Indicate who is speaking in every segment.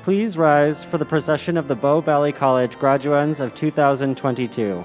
Speaker 1: please rise for the procession of the Bow Valley College graduands of 2022.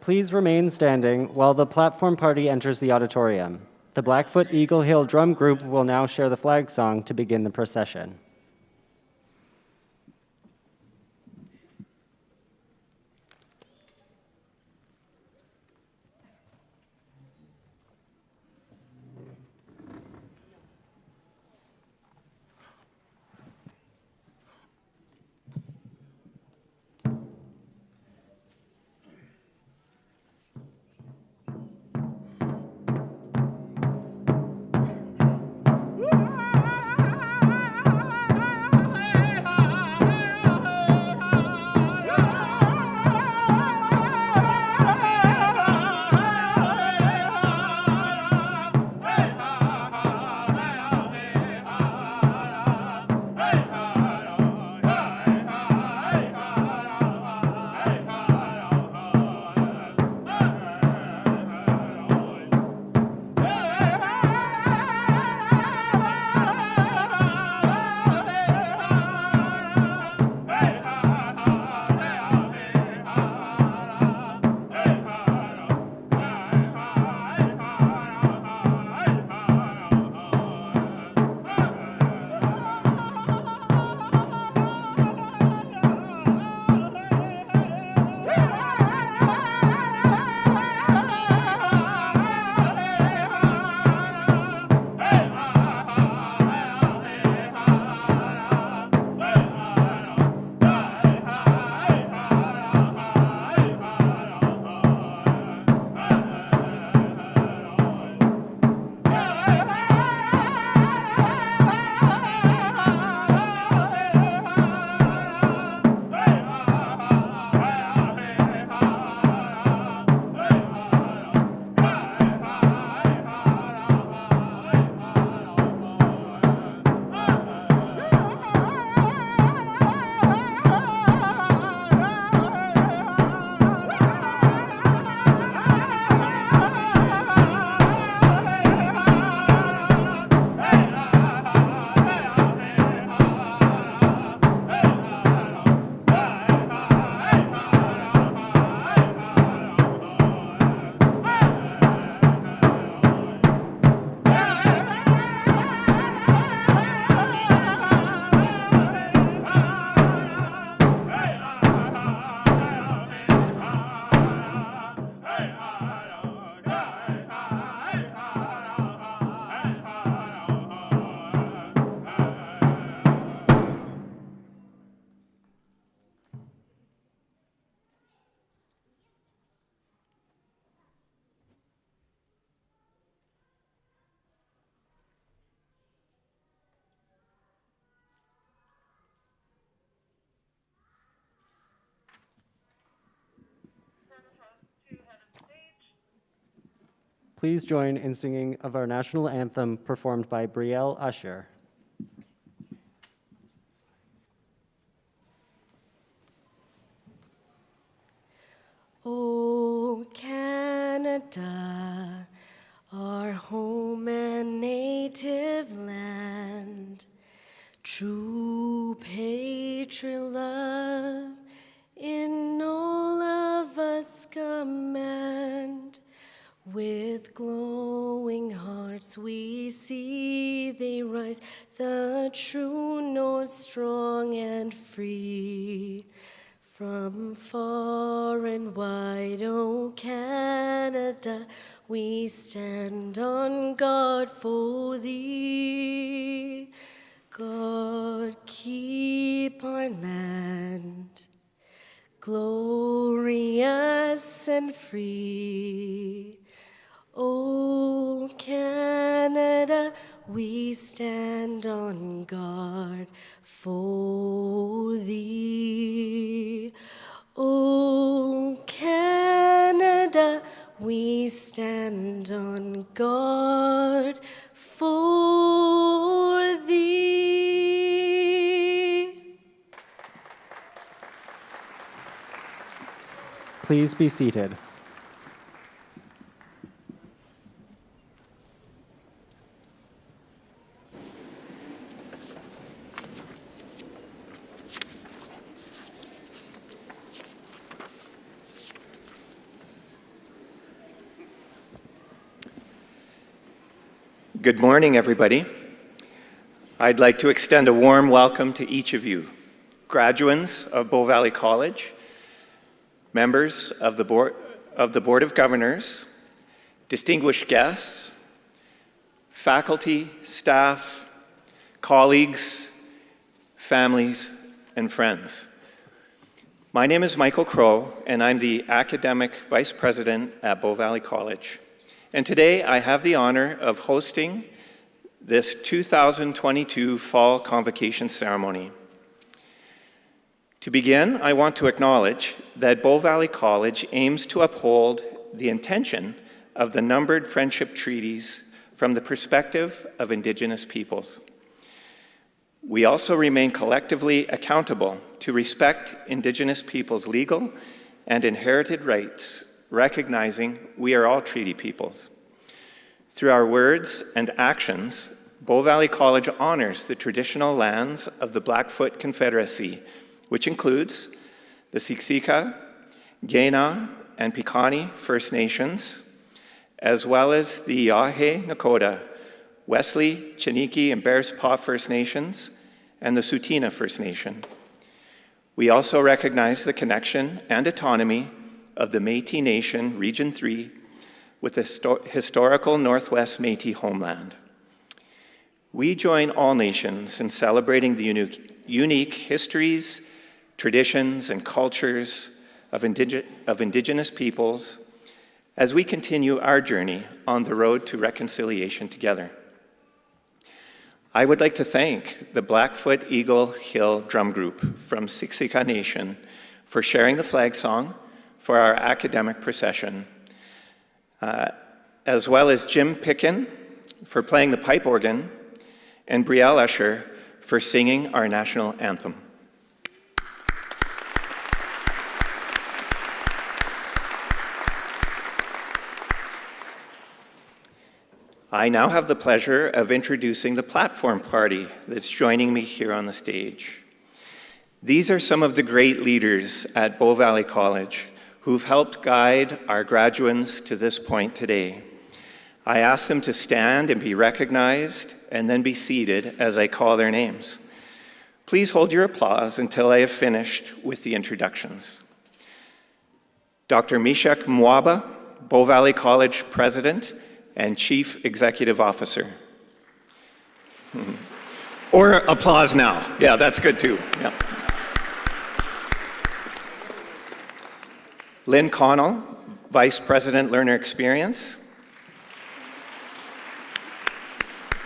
Speaker 1: Please remain standing while the platform party enters the auditorium. The Blackfoot Eagle Hill Drum Group will now share the flag song to begin the procession. Please join in singing of our national anthem performed by Brielle Usher.
Speaker 2: O Canada, our home and native land, true patriot love in all of us command. With glowing hearts we see they rise, the true north strong and free. From far and wide, O Canada, we stand on guard for thee. God, keep our land glorious and free. O Canada, we stand on guard for thee. O Canada, we stand on guard for thee.
Speaker 1: Please be seated.
Speaker 3: Good morning, everybody. I'd like to extend a warm welcome to each of you, graduates of Bow Valley College, members of the Board of Governors, distinguished guests, faculty, staff, colleagues, families, and friends. My name is Michael Crow, and I'm the Academic Vice President at Bow Valley College. And today I have the honor of hosting this 2022 Fall Convocation ceremony. To begin, I want to acknowledge that Bow Valley College aims to uphold the intention of the numbered friendship treaties from the perspective of Indigenous peoples. We also remain collectively accountable to respect Indigenous peoples' legal and inherited rights, recognizing we are all treaty peoples. Through our words and actions, Bow Valley College honors the traditional lands of the Blackfoot Confederacy, which includes the Siksika, Kainai, and Piikani First Nations, as well as the Yahe Nakota, Wesley, Chiniki, and Bearspaw First Nations, and the Tsuut'ina First Nation. We also recognize the connection and autonomy of the Métis Nation, Region 3, with the historical Northwest Métis homeland. We join all nations in celebrating the unique histories, traditions, and cultures of Indigenous peoples as we continue our journey on the road to reconciliation together. I would like to thank the Blackfoot Eagle Hill Drum Group from Siksika Nation for sharing the flag song for our academic procession, as well as Jim Pickin for playing the pipe organ, and Brielle Usher for singing our national anthem. I now have the pleasure of introducing the platform party that's joining me here on the stage. These are some of the great leaders at Bow Valley College who've helped guide our graduates to this point today. I ask them to stand and be recognized and then be seated as I call their names. Please hold your applause until I have finished with the introductions. Dr. Meshach Mwaba, Bow Valley College President and Chief Executive Officer. Or applause now. Yeah, that's good too. Yeah. Lynn Connell, Vice President Learner Experience.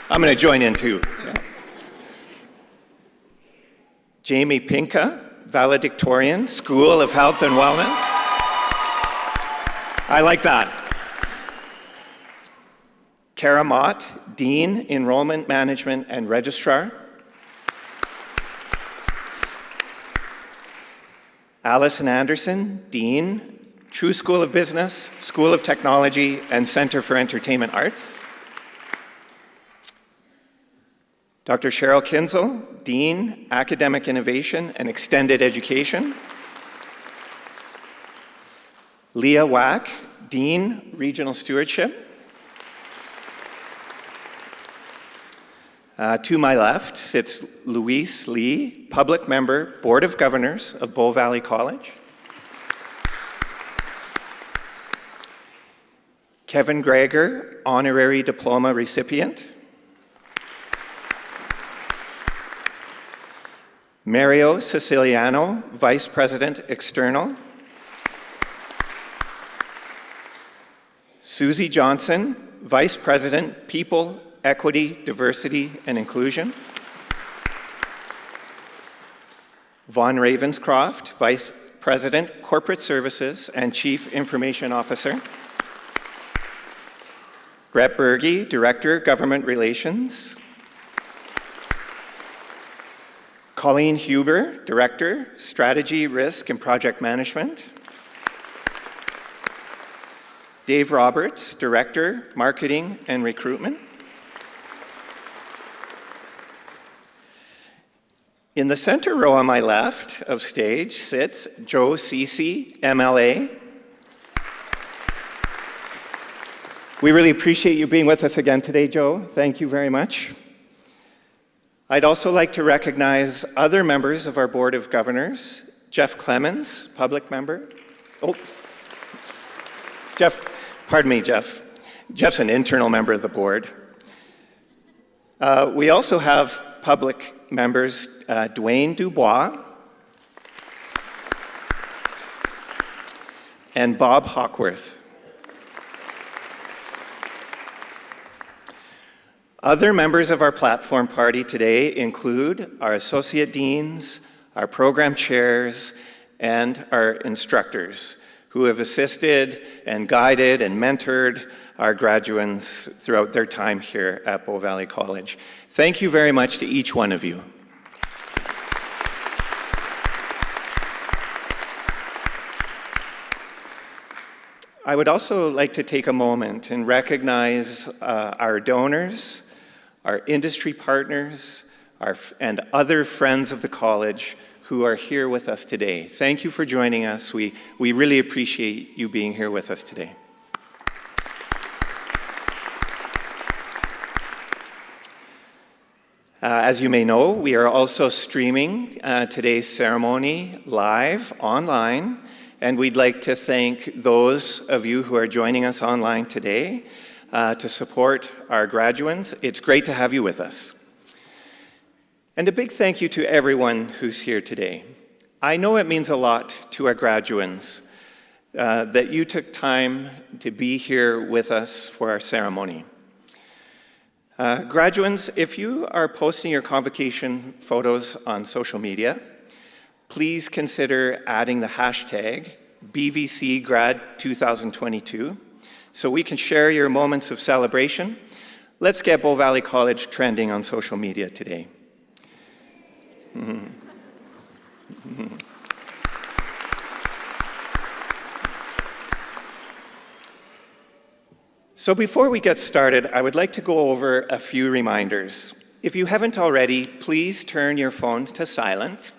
Speaker 3: I'm going to join in too. Yeah. Jamie Pinka, Valedictorian, School of Health and Wellness. I like that. Kara Mott, Dean, Enrollment Management and Registrar. Allison Anderson, Dean, Chiu School of Business, School of Technology, and Center for Entertainment Arts. Dr. Cheryl Kinzel, Dean, Academic Innovation and Extended Education. Leah Wack, Dean, Regional Stewardship. To my left sits Louise Lee, Public Member, Board of Governors of Bow Valley College. Kevin Greger, Honorary Diploma recipient. Mario Siciliano, Vice President External. Susie Johnson, Vice President People, Equity, Diversity, and Inclusion. Vaughn Ravenscroft, Vice President, Corporate Services and Chief Information Officer. Brett Berge, Director, Government Relations. Colleen Huber, Director, Strategy, Risk, and Project Management. Dave Roberts, Director, Marketing and Recruitment. In the center row on my left of stage sits Joe Cece, MLA. We really appreciate you being with us again today, Joe. Thank you very much. I'd also like to recognize other members of our Board of Governors. Jeff Clemens, public member. Oh, Jeff, pardon me, Jeff. Jeff's an internal member of the board. We also have public members, Dwayne Dubois and Bob Hawkworth. Other members of our platform party today include our associate deans, our program chairs, and our instructors who have assisted and guided and mentored our graduates throughout their time here at Bow Valley College. Thank you very much to each one of you. I would also like to take a moment and recognize our donors, our industry partners, and other friends of the college who are here with us today. Thank you for joining us. We really appreciate you being here with us today. As you may know, we are also streaming today's ceremony live online, and we'd like to thank those of you who are joining us online today to support our graduates. It's great to have you with us. And a big thank you to everyone who's here today. I know it means a lot to our graduates that you took time to be here with us for our ceremony. Graduates, if you are posting your convocation photos on social media, please consider adding the hashtag BVCGrad2022 so we can share your moments of celebration. Let's get Bow Valley College trending on social media today. So before we get started, I would like to go over a few reminders. If you haven't already, please turn your phones to silent.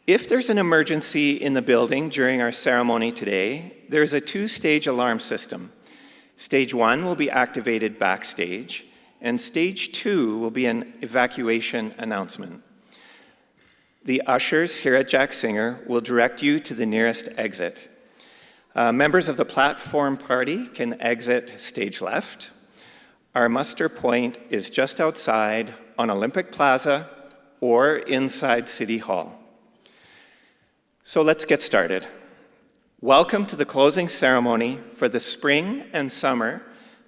Speaker 3: If there's an emergency in the building during our ceremony today, there's a two-stage alarm system. Stage 1 will be activated backstage, and Stage 2 will be an evacuation announcement. The ushers here at Jack Singer will direct you to the nearest exit. Members of the platform party can exit stage left. Our muster point is just outside on Olympic Plaza or inside City Hall. So let's get started. Welcome to the closing ceremony for the spring and summer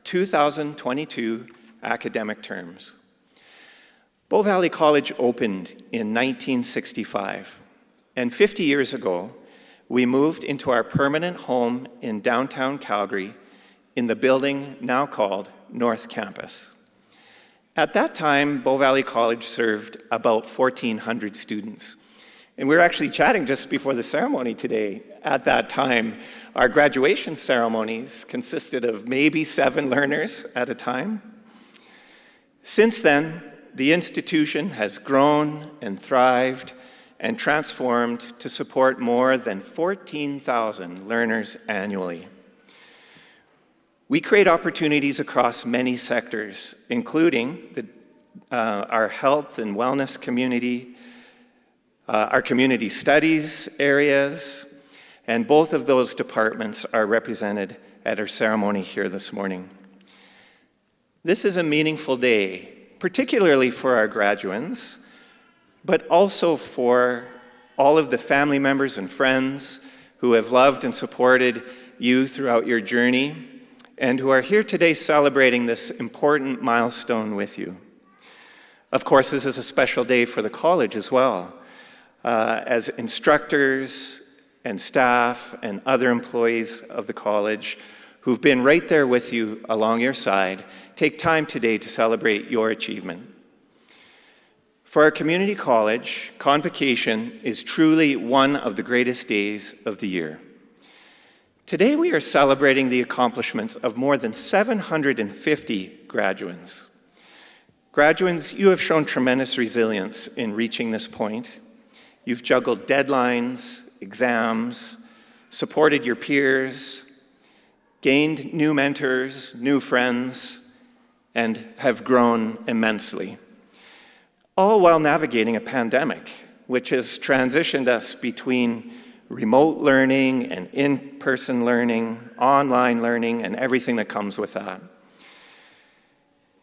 Speaker 3: 2022 academic terms. Bow Valley College opened in 1965, and 50 years ago, we moved into our permanent home in downtown Calgary in the building now called North Campus. At that time, Bow Valley College served about 1,400 students. And we were actually chatting just before the ceremony today. At that time, our graduation ceremonies consisted of maybe 7 learners at a time. Since then, the institution has grown and thrived and transformed to support more than 14,000 learners annually. We create opportunities across many sectors, including our health and wellness community, our community studies areas, and both of those departments are represented at our ceremony here this morning. This is a meaningful day, particularly for our graduates, but also for all of the family members and friends who have loved and supported you throughout your journey and who are here today celebrating this important milestone with you. Of course, this is a special day for the college as well. As instructors and staff and other employees of the college who've been right there with you along your side, take time today to celebrate your achievement. For our community college, Convocation is truly one of the greatest days of the year. Today we are celebrating the accomplishments of more than 750 graduates. Graduates, you have shown tremendous resilience in reaching this point. You've juggled deadlines, exams, supported your peers, gained new mentors, new friends, and have grown immensely. All while navigating a pandemic, which has transitioned us between remote learning and in-person learning, online learning, and everything that comes with that.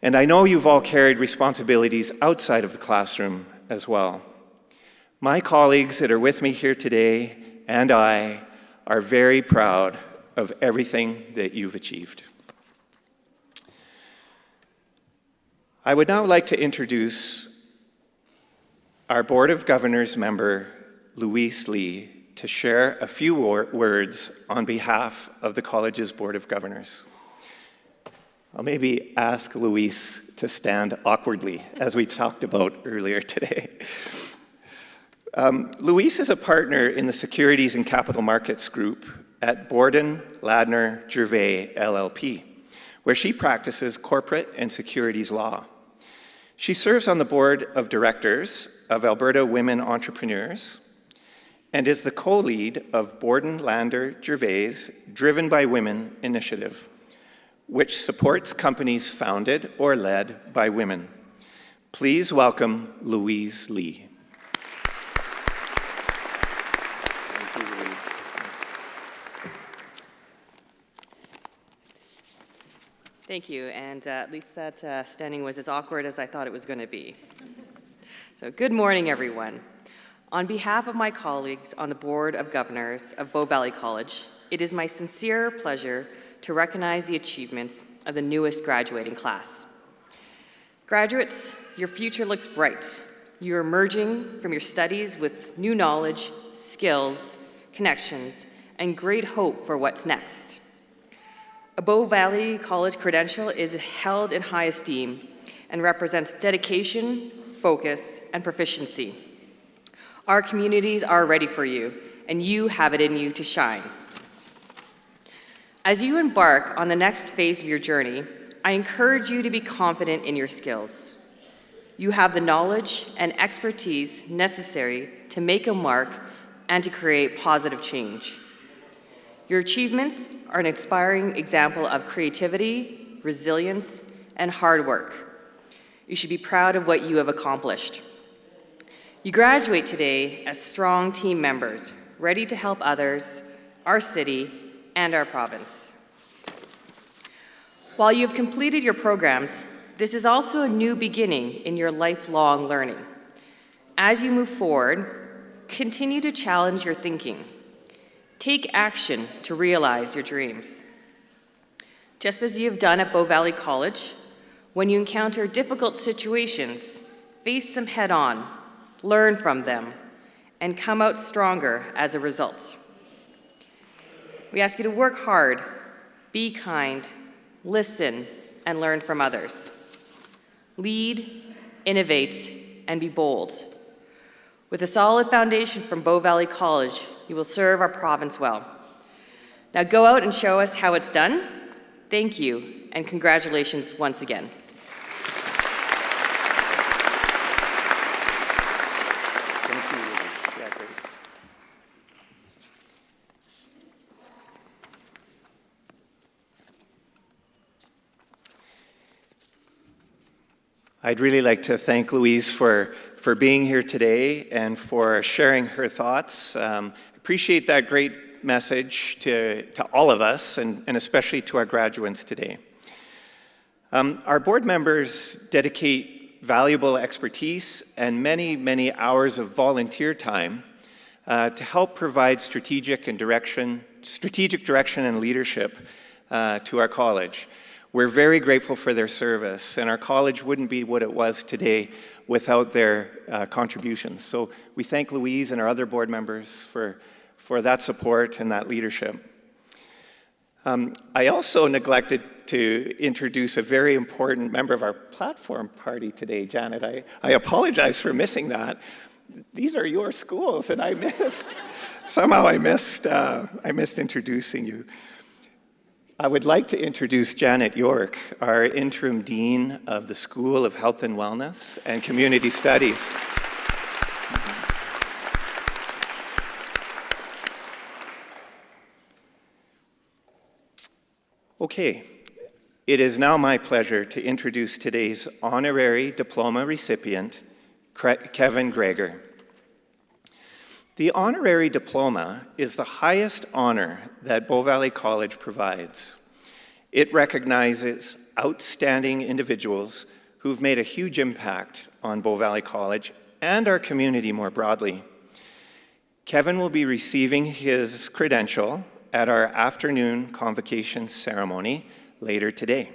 Speaker 3: And I know you've all carried responsibilities outside of the classroom as well. My colleagues that are with me here today and I are very proud of everything that you've achieved. I would now like to introduce our Board of Governors member, Louise Lee, to share a few words on behalf of the college's Board of Governors. I'll maybe ask Louise to stand awkwardly, as we talked about earlier today. Louise is a partner in the Securities and Capital Markets Group at Borden, Ladner, Gervais, LLP, where she practices corporate and securities law. She serves on the board of directors of Alberta Women Entrepreneurs and is the co-lead of Borden, Ladner, Gervais Driven by Women initiative, which supports companies founded or led by women. Please welcome Louise Lee.
Speaker 4: Thank you, and at least that standing was as awkward as I thought it was going to be. So good morning, everyone. On behalf of my colleagues on the Board of Governors of Bow Valley College, it is my sincere pleasure to recognize the achievements of the newest graduating class. Graduates, your future looks bright. You're emerging from your studies with new knowledge, skills, connections, and great hope for what's next. A Bow Valley College credential is held in high esteem and represents dedication, focus, and proficiency. Our communities are ready for you, and you have it in you to shine. As you embark on the next phase of your journey, I encourage you to be confident in your skills. You have the knowledge and expertise necessary to make a mark and to create positive change. Your achievements are an inspiring example of creativity, resilience, and hard work. You should be proud of what you have accomplished. You graduate today as strong team members, ready to help others, our city, and our province. While you have completed your programs, this is also a new beginning in your lifelong learning. As you move forward, continue to challenge your thinking. Take action to realize your dreams. Just as you have done at Bow Valley College, when you encounter difficult situations, face them head on, learn from them, and come out stronger as a result. We ask you to work hard, be kind, listen, and learn from others. Lead, innovate, and be bold. With a solid foundation from Bow Valley College, you will serve our province well. Now go out and show us how it's done. Thank you, and congratulations once again.
Speaker 3: Thank you, Louise. Yeah, great. I'd really like to thank Louise for being here today and for sharing her thoughts. Appreciate that great message to all of us and especially to our graduates today. Our board members dedicate valuable expertise and many hours of volunteer time to help provide strategic direction and leadership to our college. We're very grateful for their service, and our college wouldn't be what it was today without their contributions. So we thank Louise and our other board members for that support and that leadership. I also neglected to introduce a very important member of our platform party today, Janet. I apologize for missing that. These are your schools, and I missed introducing you. I would like to introduce Janet York, our interim dean of the School of Health and Wellness and Community Studies. Okay, it is now my pleasure to introduce today's honorary diploma recipient, Kevin Greger. The honorary diploma is the highest honor that Bow Valley College provides. It recognizes outstanding individuals who've made a huge impact on Bow Valley College and our community more broadly. Kevin will be receiving his credential at our afternoon convocation ceremony later today.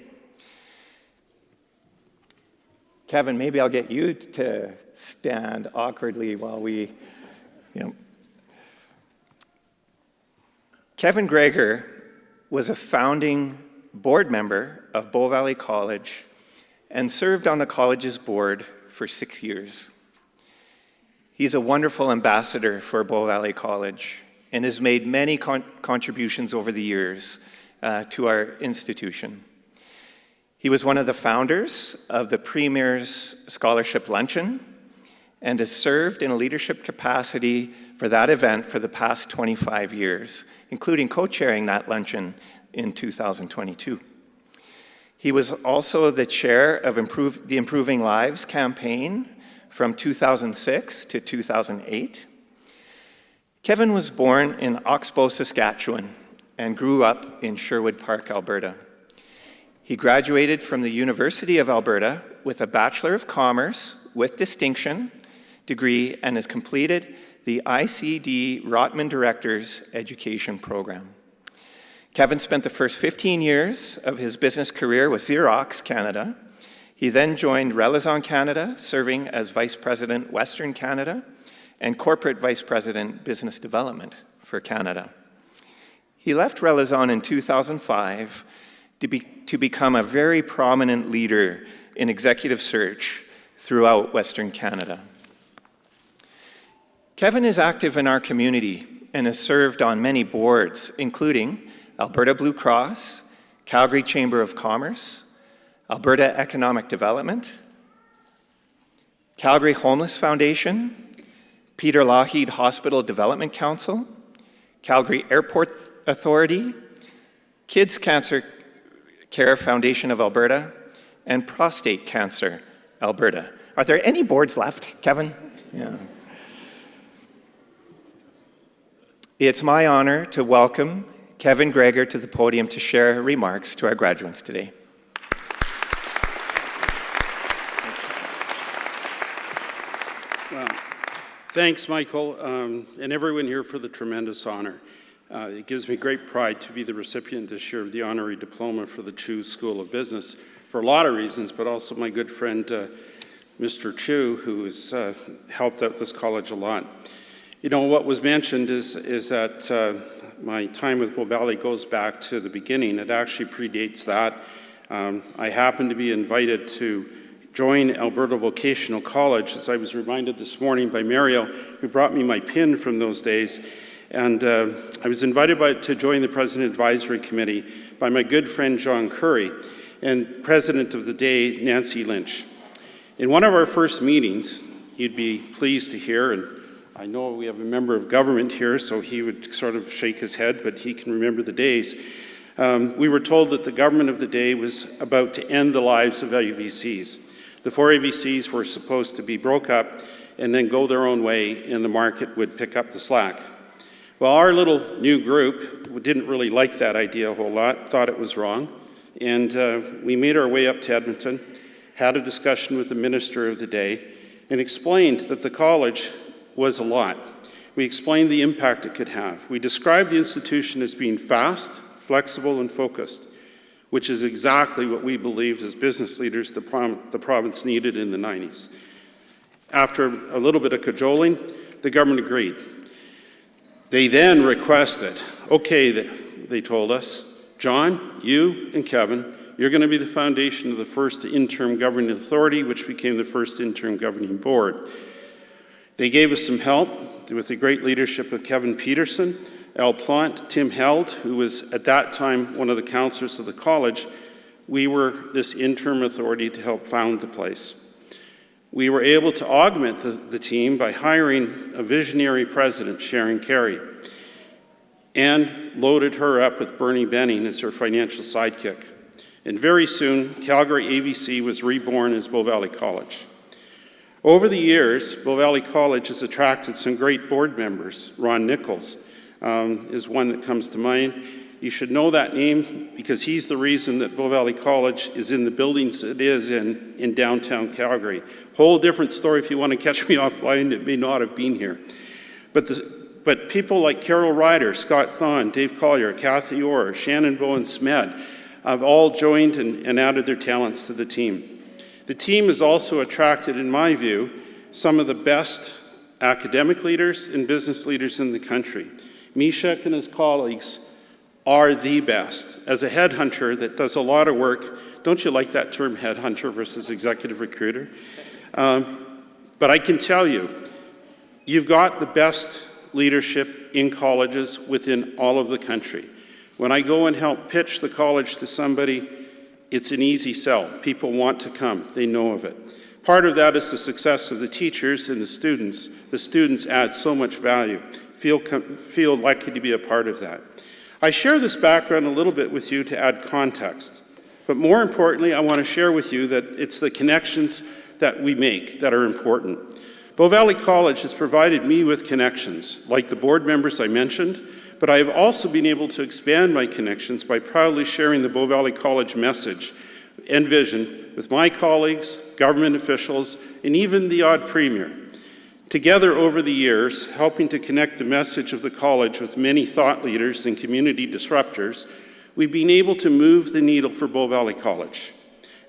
Speaker 3: Kevin, maybe I'll get you to stand awkwardly while we... Kevin Greger was a founding board member of Bow Valley College and served on the college's board for 6 years. He's a wonderful ambassador for Bow Valley College and has made many contributions over the years to our institution. He was one of the founders of the Premier's Scholarship Luncheon and has served in a leadership capacity for that event for the past 25 years, including co-chairing that luncheon in 2022. He was also the chair of the Improving Lives campaign from 2006 to 2008. Kevin was born in Oxbow, Saskatchewan, and grew up in Sherwood Park, Alberta. He graduated from the University of Alberta with a Bachelor of Commerce with distinction degree and has completed the ICD Rotman Director's Education Program. Kevin spent the first 15 years of his business career with Xerox Canada. He then joined Relazon Canada, serving as Vice President Western Canada and Corporate Vice President Business Development for Canada. He left Relazon in 2005 to become a very prominent leader in executive search throughout Western Canada. Kevin is active in our community and has served on many boards, including Alberta Blue Cross, Calgary Chamber of Commerce, Alberta Economic Development, Calgary Homeless Foundation, Peter Lougheed Hospital Development Council, Calgary Airport Authority, Kids Cancer Care Foundation of Alberta, and Prostate Cancer Alberta. Are there any boards left, Kevin? Yeah. It's my honor to welcome Kevin Greger to the podium to share remarks to our graduates today.
Speaker 5: Well, thanks, Michael, and everyone here for the tremendous honor. It gives me great pride to be the recipient this year of the honorary diploma for the Chiu School of Business for a lot of reasons, but also my good friend, Mr. Chiu, who has helped out this college a lot. You know, what was mentioned is that my time with Bow Valley goes back to the beginning. It actually predates that. I happened to be invited to join Alberta Vocational College, as I was reminded this morning by Mario, who brought me my pin from those days. And I was invited to join the President Advisory Committee by my good friend John Curry and President of the day, Nancy Lynch. In one of our first meetings, you'd be pleased to hear, and I know we have a member of government here, so he would sort of shake his head, but he can remember the days. We were told that the government of the day was about to end the lives of AVCs. The 4 AVCs were supposed to be broke up and then go their own way, and the market would pick up the slack. Well, our little new group didn't really like that idea a whole lot, thought it was wrong, and we made our way up to Edmonton, had a discussion with the minister of the day, and explained that the college was a lot. We explained the impact it could have. We described the institution as being fast, flexible, and focused, which is exactly what we believed as business leaders the province needed in the 90s. After a little bit of cajoling, the government agreed. They then requested, okay, they told us, John, you and Kevin, you're going to be the foundation of the first interim governing authority, which became the first interim governing board. They gave us some help with the great leadership of Kevin Peterson, Al Plant, Tim Held, who was at that time one of the counselors of the college. We were this interim authority to help found the place. We were able to augment the team by hiring a visionary president, Sharon Carey. and loaded her up with Bernie Benning as her financial sidekick. And very soon, Calgary AVC was reborn as Bow Valley College. Over the years, Bow Valley College has attracted some great board members. Ron Nichols is one that comes to mind. You should know that name because he's the reason that Bow Valley College is in the buildings it is in downtown Calgary. Whole different story if you want to catch me offline, it may not have been here. But people like Carol Ryder, Scott Thon, Dave Collier, Kathy Orr, Shannon Bowen Smed have all joined and added their talents to the team. The team has also attracted, in my view, some of the best academic leaders and business leaders in the country. Mishek and his colleagues are the best. As a headhunter that does a lot of work, don't you like that term, headhunter versus executive recruiter? But I can tell you, you've got the best leadership in colleges within all of the country. When I go and help pitch the college to somebody, it's an easy sell. People want to come, they know of it. Part of that is the success of the teachers and the students. The students add so much value, feel lucky to be a part of that. I share this background a little bit with you to add context, but more importantly, I want to share with you that it's the connections that we make that are important. Bow Valley College has provided me with connections, like the board members I mentioned, but I have also been able to expand my connections by proudly sharing the Bow Valley College message and vision with my colleagues, government officials, and even the odd premier. Together over the years, helping to connect the message of the college with many thought leaders and community disruptors, we've been able to move the needle for Bow Valley College.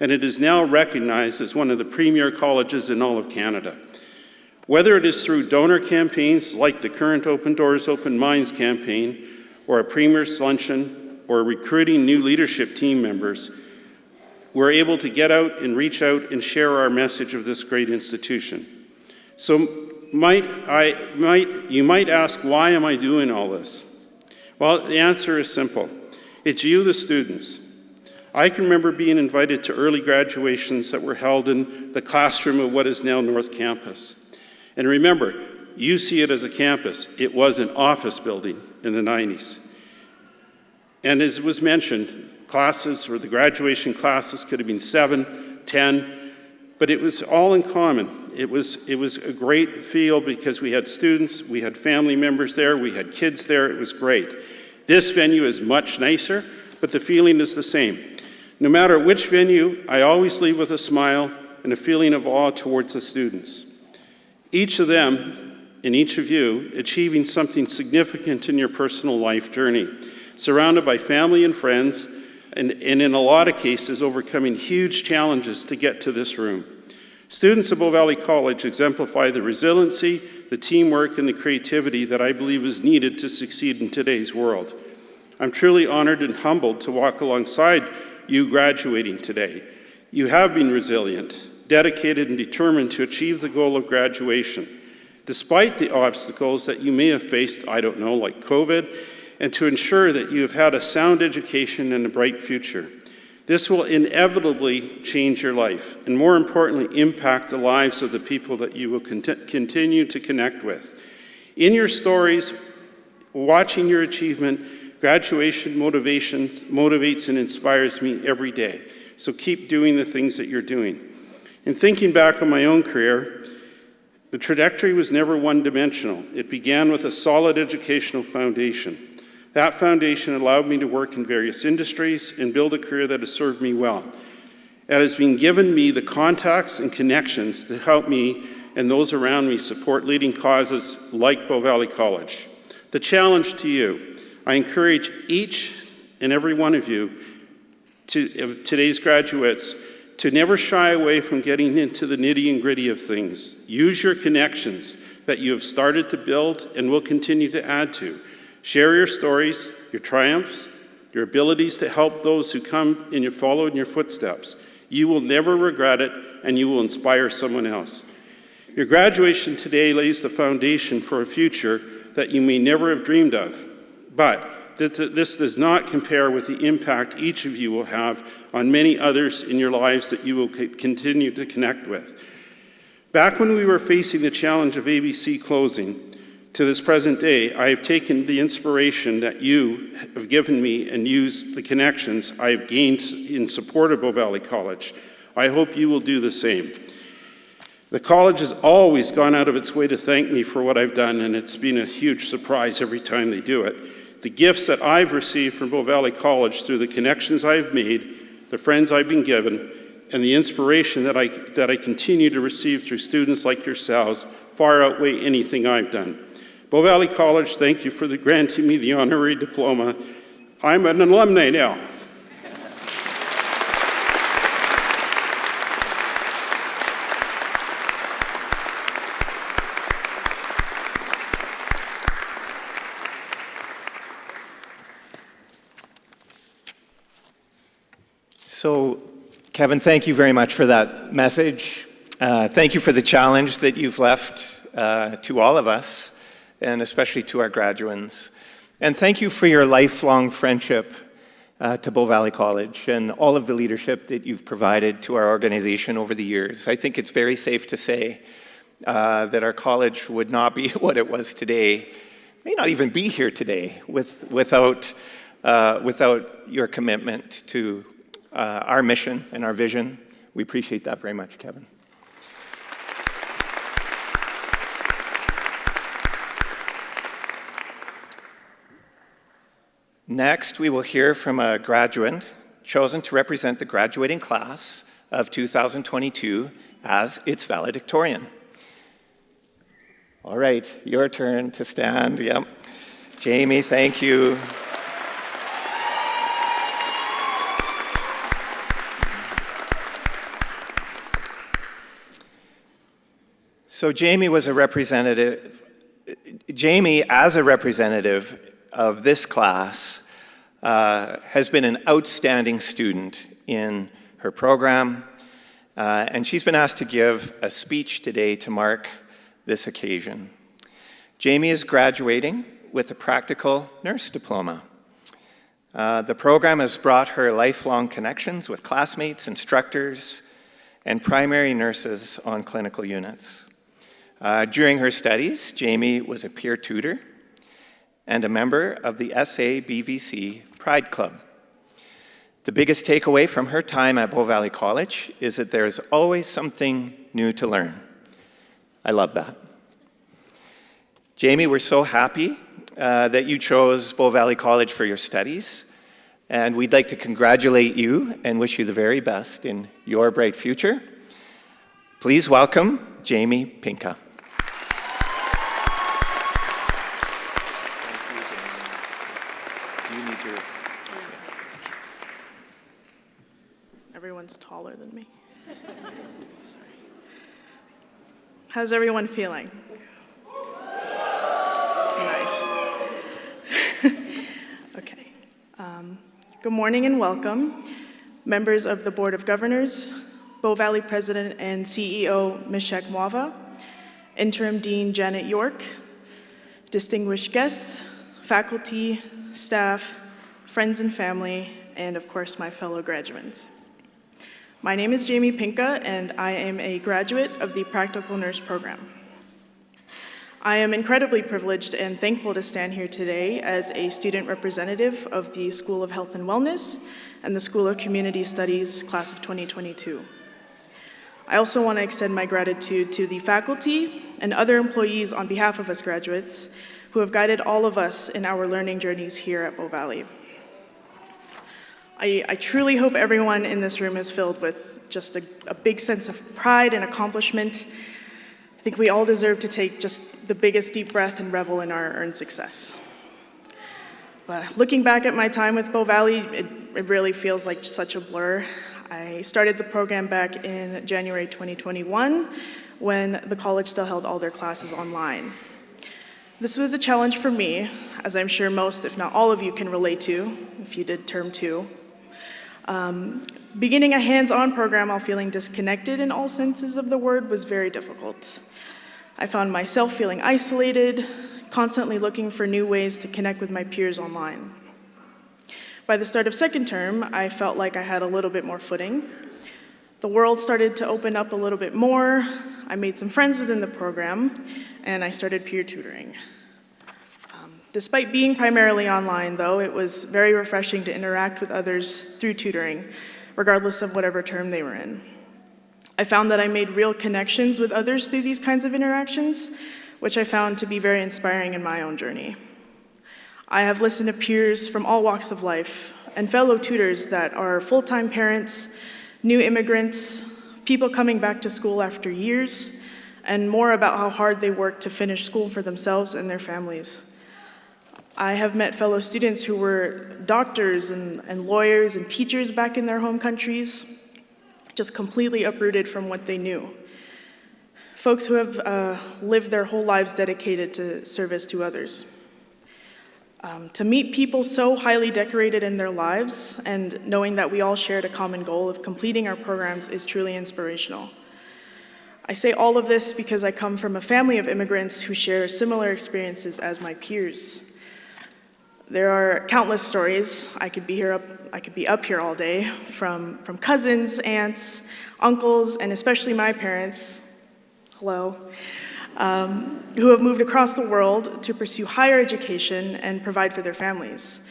Speaker 5: And it is now recognized as one of the premier colleges in all of Canada. Whether it is through donor campaigns like the current Open Doors, Open Minds campaign, or a Premier's Luncheon, or recruiting new leadership team members, we're able to get out and reach out and share our message of this great institution. So you might ask, why am I doing all this? Well, the answer is simple. It's you, the students. I can remember being invited to early graduations that were held in the classroom of what is now North Campus. And remember, you see it as a campus. It was an office building in the 90s. And as was mentioned, classes or the graduation classes could have been 7, 10, but it was all in common. It was a great feel because we had students, we had family members there, we had kids there, it was great. This venue is much nicer, but the feeling is the same. No matter which venue, I always leave with a smile and a feeling of awe towards the students. Each of them and each of you achieving something significant in your personal life journey, surrounded by family and friends, and in a lot of cases overcoming huge challenges to get to this room. Students of Bow Valley College exemplify the resiliency, the teamwork, and the creativity that I believe is needed to succeed in today's world. I'm truly honored and humbled to walk alongside you graduating today. You have been resilient, dedicated, and determined to achieve the goal of graduation, despite the obstacles that you may have faced, I don't know, like COVID, and to ensure that you have had a sound education and a bright future. This will inevitably change your life, and more importantly, impact the lives of the people that you will continue to connect with. In your stories, watching your achievement, graduation motivates and inspires me every day. So keep doing the things that you're doing. In thinking back on my own career, the trajectory was never one-dimensional. It began with a solid educational foundation. That foundation allowed me to work in various industries and build a career that has served me well. It has been given me the contacts and connections to help me and those around me support leading causes like Bow Valley College. The challenge to you, I encourage each and every one of you, of today's graduates, to never shy away from getting into the nitty and gritty of things. Use your connections that you have started to build and will continue to add to. Share your stories, your triumphs, your abilities to help those who come and follow in your footsteps. You will never regret it, and you will inspire someone else. Your graduation today lays the foundation for a future that you may never have dreamed of. But this does not compare with the impact each of you will have on many others in your lives that you will continue to connect with. Back when we were facing the challenge of ABC closing, To this present day, I have taken the inspiration that you have given me and used the connections I have gained in support of Bow Valley College. I hope you will do the same. The college has always gone out of its way to thank me for what I've done, and it's been a huge surprise every time they do it. The gifts that I've received from Bow Valley College through the connections I've made, the friends I've been given, and the inspiration that I continue to receive through students like yourselves far outweigh anything I've done. Bow Valley College, thank you for granting me the honorary diploma. I'm an alumni now.
Speaker 3: So, Kevin, thank you very much for that message. Thank you for the challenge that you've left to all of us, and especially to our graduates. And thank you for your lifelong friendship to Bow Valley College and all of the leadership that you've provided to our organization over the years. I think it's very safe to say that our college would not be what it was today, may not even be here today, without your commitment to our mission and our vision. We appreciate that very much, Kevin. Next, we will hear from a graduate chosen to represent the graduating class of 2022 as its valedictorian. All right, your turn to stand. Yep. Jamie, thank you. So Jamie as a representative of this class has been an outstanding student in her program, and she's been asked to give a speech today to mark this occasion. Jamie is graduating with a practical nurse diploma. The program has brought her lifelong connections with classmates, instructors, and primary nurses on clinical units. During her studies, Jamie was a peer tutor and a member of the SA-BVC Pride Club. The biggest takeaway from her time at Bow Valley College is that there's always something new to learn. I love that. Jamie, we're so happy that you chose Bow Valley College for your studies, and we'd like to congratulate you and wish you the very best in your bright future. Please welcome Jamie Pinka.
Speaker 6: Everyone's taller than me. Sorry. How's everyone feeling? Nice. Okay. Good morning and welcome, members of the Board of Governors, Bow Valley President and CEO Mishek Mwava, Interim Dean Janet York, distinguished guests, faculty, staff, friends and family, and of course my fellow graduates. My name is Jamie Pinka, and I am a graduate of the Practical Nurse Program. I am incredibly privileged and thankful to stand here today as a student representative of the School of Health and Wellness and the School of Community Studies class of 2022. I also want to extend my gratitude to the faculty and other employees on behalf of us graduates who have guided all of us in our learning journeys here at Bow Valley. I truly hope everyone in this room is filled with just a big sense of pride and accomplishment. I think we all deserve to take just the biggest deep breath and revel in our earned success. But looking back at my time with Bow Valley, it really feels like such a blur. I started the program back in January 2021 when the college still held all their classes online. This was a challenge for me, as I'm sure most, if not all of you can relate to, if you did term 2. Beginning a hands-on program while feeling disconnected in all senses of the word was very difficult. I found myself feeling isolated, constantly looking for new ways to connect with my peers online. By the start of second term, I felt like I had a little bit more footing. The world started to open up a little bit more. I made some friends within the program, and I started peer tutoring. Despite being primarily online, though, it was very refreshing to interact with others through tutoring, regardless of whatever term they were in. I found that I made real connections with others through these kinds of interactions, which I found to be very inspiring in my own journey. I have listened to peers from all walks of life and fellow tutors that are full-time parents, new immigrants, people coming back to school after years, and more about how hard they work to finish school for themselves and their families. I have met fellow students who were doctors and lawyers and teachers back in their home countries, just completely uprooted from what they knew. Folks who have lived their whole lives dedicated to service to others. To meet people so highly decorated in their lives and knowing that we all shared a common goal of completing our programs is truly inspirational. I say all of this because I come from a family of immigrants who share similar experiences as my peers. There are countless stories. I could be up here all day from cousins, aunts, uncles, and especially my parents, hello, who have moved across the world to pursue higher education and provide for their families.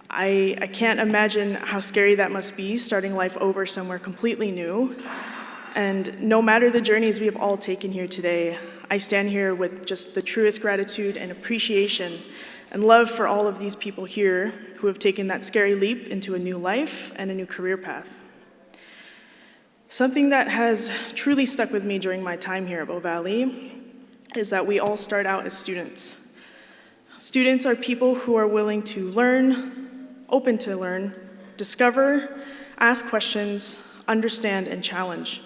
Speaker 6: I can't imagine how scary that must be, starting life over somewhere completely new. And no matter the journeys we have all taken here today, I stand here with just the truest gratitude and appreciation and love for all of these people here who have taken that scary leap into a new life and a new career path. Something that has truly stuck with me during my time here at Bow Valley is that we all start out as students. Students are people who are willing to learn, open to learn, discover, ask questions, understand, and challenge.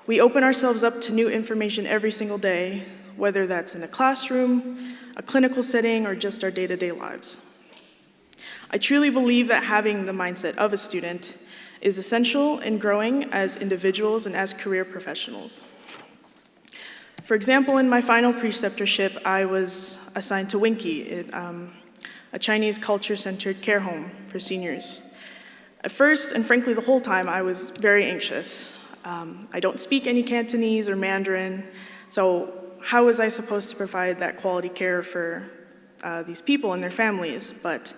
Speaker 6: We open ourselves up to new information every single day, whether that's in a classroom, a clinical setting, or just our day-to-day lives. I truly believe that having the mindset of a student is essential in growing as individuals and as career professionals. For example, in my final preceptorship, I was assigned to Winky, a Chinese culture-centered care home for seniors. At first, and frankly the whole time, I was very anxious. I don't speak any Cantonese or Mandarin, so how was I supposed to provide that quality care for these people and their families? But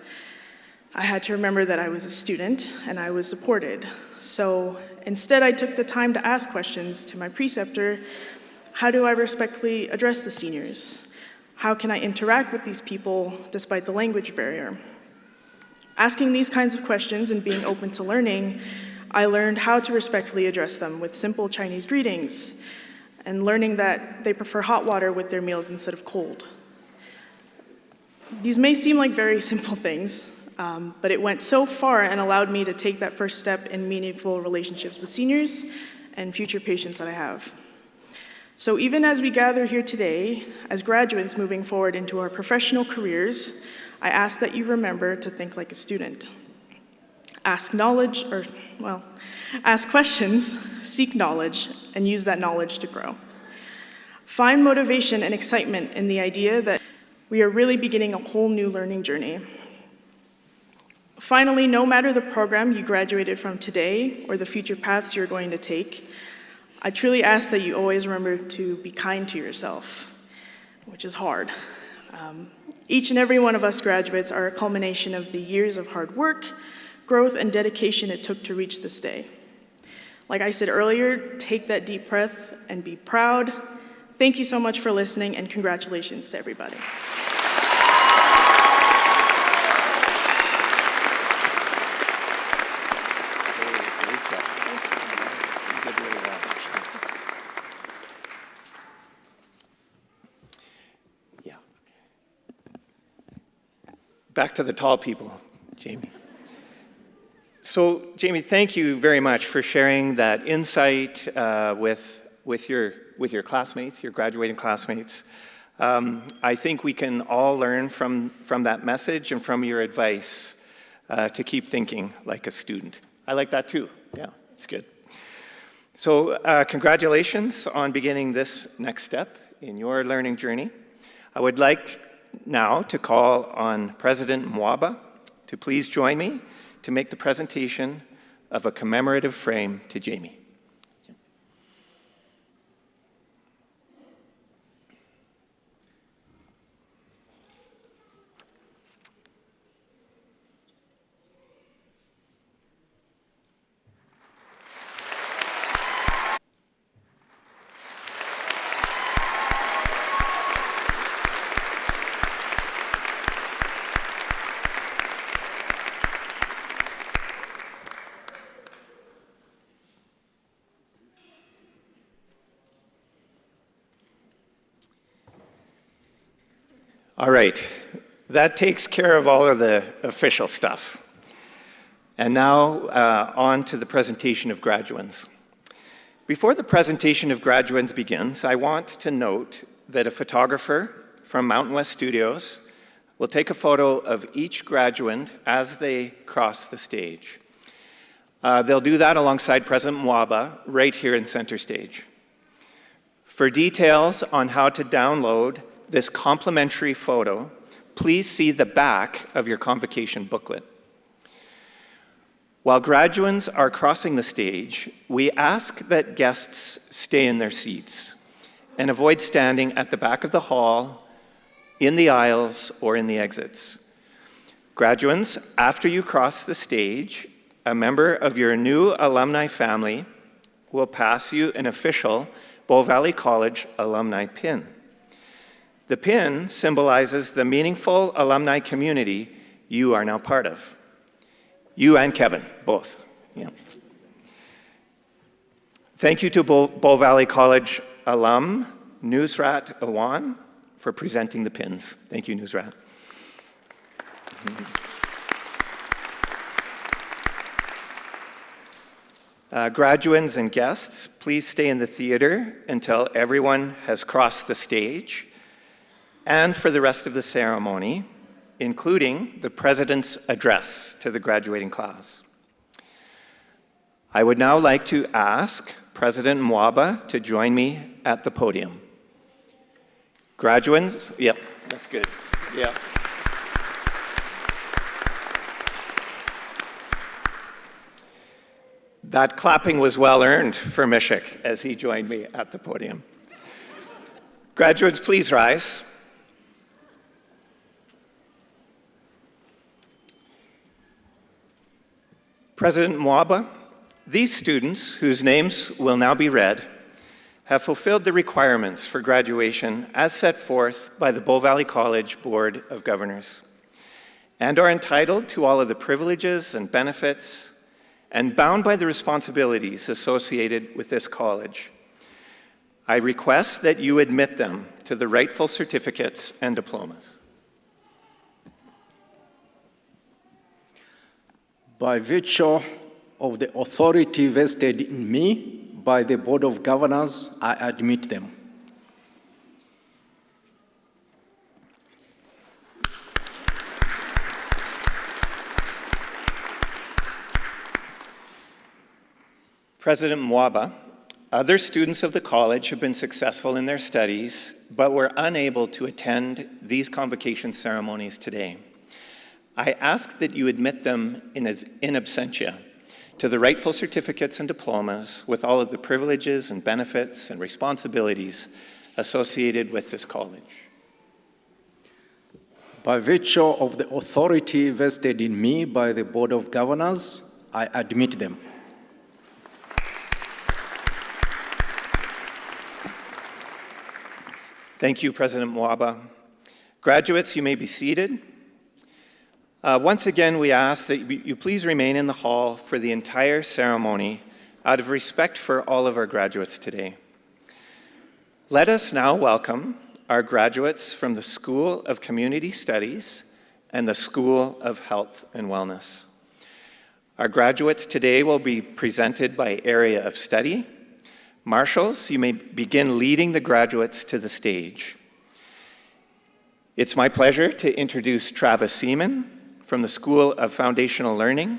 Speaker 6: I had to remember that I was a student and I was supported. So instead, I took the time to ask questions to my preceptor. How do I respectfully address the seniors? How can I interact with these people despite the language barrier? Asking these kinds of questions and being open to learning, I learned how to respectfully address them with simple Chinese greetings, and learning that they prefer hot water with their meals instead of cold. These may seem like very simple things, but it went so far and allowed me to take that first step in meaningful relationships with seniors and future patients that I have. So even as we gather here today, as graduates moving forward into our professional careers, I ask that you remember to think like a student. Ask questions, seek knowledge, and use that knowledge to grow. Find motivation and excitement in the idea that we are really beginning a whole new learning journey. Finally, no matter the program you graduated from today or the future paths you're going to take, I truly ask that you always remember to be kind to yourself, which is hard. Each and every one of us graduates are a culmination of the years of hard work, growth, and dedication it took to reach this day. Like I said earlier, take that deep breath and be proud. Thank you so much for listening, and congratulations to everybody.
Speaker 3: Yeah. Back to the tall people, Jamie. So, Jamie, thank you very much for sharing that insight with your classmates, your graduating classmates. I think we can all learn from that message and from your advice to keep thinking like a student. I like that too. Yeah, it's good. So, congratulations on beginning this next step in your learning journey. I would like now to call on President Mwaba to please join me to make the presentation of a commemorative frame to Jamie. All right, that takes care of all of the official stuff. And now on to the presentation of graduands. Before the presentation of graduands begins, I want to note that a photographer from Mountain West Studios will take a photo of each graduand as they cross the stage. They'll do that alongside President Mwaba right here in center stage. For details on how to download this complimentary photo, please see the back of your convocation booklet. While graduands are crossing the stage, we ask that guests stay in their seats and avoid standing at the back of the hall, in the aisles, or in the exits. Graduands, after you cross the stage, a member of your new alumni family will pass you an official Bow Valley College alumni pin. The pin symbolizes the meaningful alumni community you are now part of. You and Kevin, both. Yeah. Thank you to Bow Valley College alum, Nusrat Awan, for presenting the pins. Thank you, Nusrat. Graduands and guests, please stay in the theater until everyone has crossed the stage and for the rest of the ceremony, including the President's address to the graduating class. I would now like to ask President Mwaba to join me at the podium. Graduands, yep, that's good, yeah. That clapping was well earned for Mishik as he joined me at the podium. Graduates, please rise. President Mwaba, these students, whose names will now be read, have fulfilled the requirements for graduation as set forth by the Bow Valley College Board of Governors, and are entitled to all of the privileges and benefits and bound by the responsibilities associated with this college. I request that you admit them to the rightful certificates and diplomas.
Speaker 7: By virtue of the authority vested in me by the Board of Governors, I admit them.
Speaker 3: President Mwaba, other students of the college have been successful in their studies, but were unable to attend these convocation ceremonies today. I ask that you admit them in absentia to the rightful certificates and diplomas with all of the privileges and benefits and responsibilities associated with this college.
Speaker 7: By virtue of the authority vested in me by the Board of Governors, I admit them.
Speaker 3: Thank you, President Mwaba. Graduates, you may be seated. Once again, we ask that you please remain in the hall for the entire ceremony out of respect for all of our graduates today. Let us now welcome our graduates from the School of Community Studies and the School of Health and Wellness. Our graduates today will be presented by area of study. Marshals, you may begin leading the graduates to the stage. It's my pleasure to introduce Travis Seaman from the School of Foundational Learning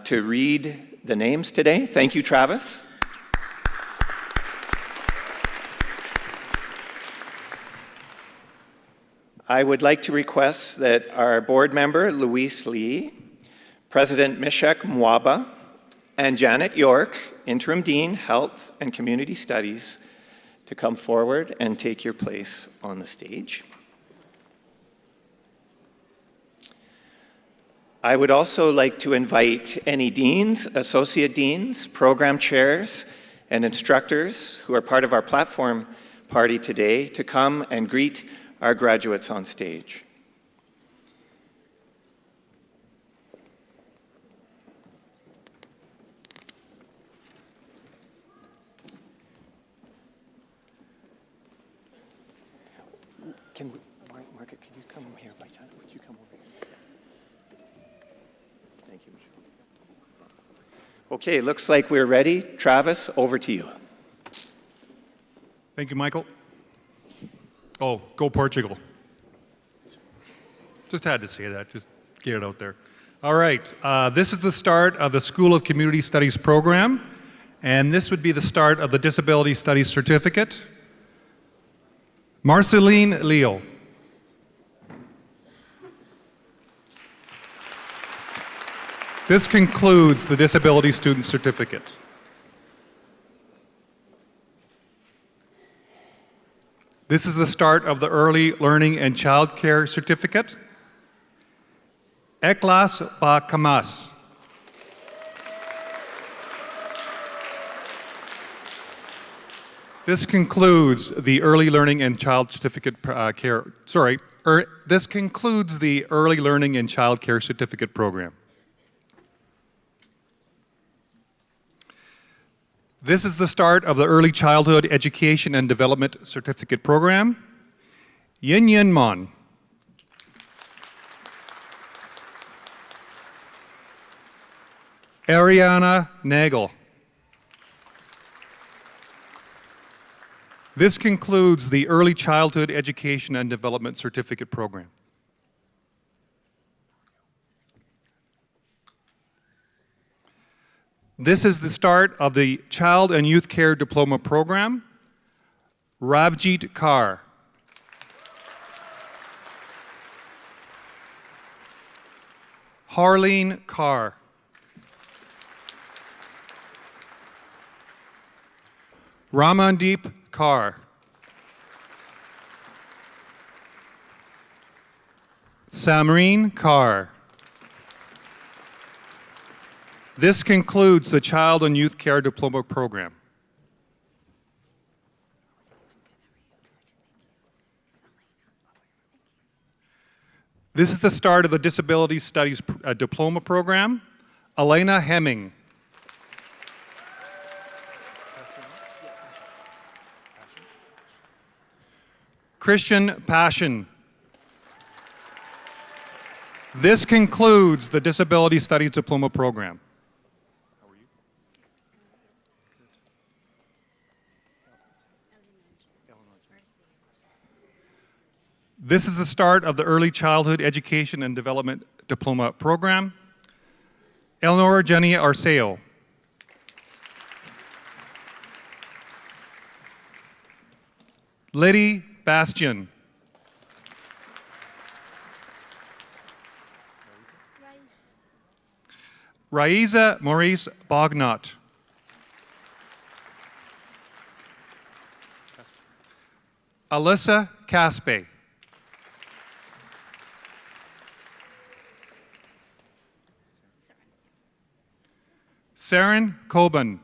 Speaker 3: to read the names today. Thank you, Travis. I would like to request that our board member, Louise Lee, President Mishek Mwaba, and Janet York, Interim Dean, Health and Community Studies, to come forward and take your place on the stage. I would also like to invite any deans, associate deans, program chairs, and instructors who are part of our platform party today to come and greet our graduates on stage. Can we mark it? come here, by chance? Would you come over here? Thank you, Michelle. Okay, looks like we're ready. Travis, over to you.
Speaker 8: Thank you, Michael. Oh, go Portugal. Just had to say that, just get it out there. All right, this is the start of the School of Community Studies program, and this would be the start of the Disability Studies Certificate. Marceline Leo. This concludes the Disability Student Certificate. This is the start of the Early Learning and Childcare Certificate. Eklas ba Kamas. This concludes the Early Learning and Child Certificate this concludes the Early Learning and Child Care Certificate program. This is the start of the Early Childhood Education and Development Certificate program. Yin Yin Mon. Ariana Nagel. This concludes the Early Childhood Education and Development Certificate program. This is the start of the Child and Youth Care Diploma program. Ravjeet Kaur. Harleen Kaur. Ramandeep Kaur. Samreen Kaur. This concludes the Child and Youth Care Diploma program. This is the start of the Disability Studies Diploma program. Elena Hemming. Christian Passion. This concludes the Disability Studies Diploma program. This is the start of the Early Childhood Education and Development Diploma program. Eleanor Jenny Arceo. Liddy Bastian. Raiza Maurice Bognot. Alyssa Caspe. Saren Coben.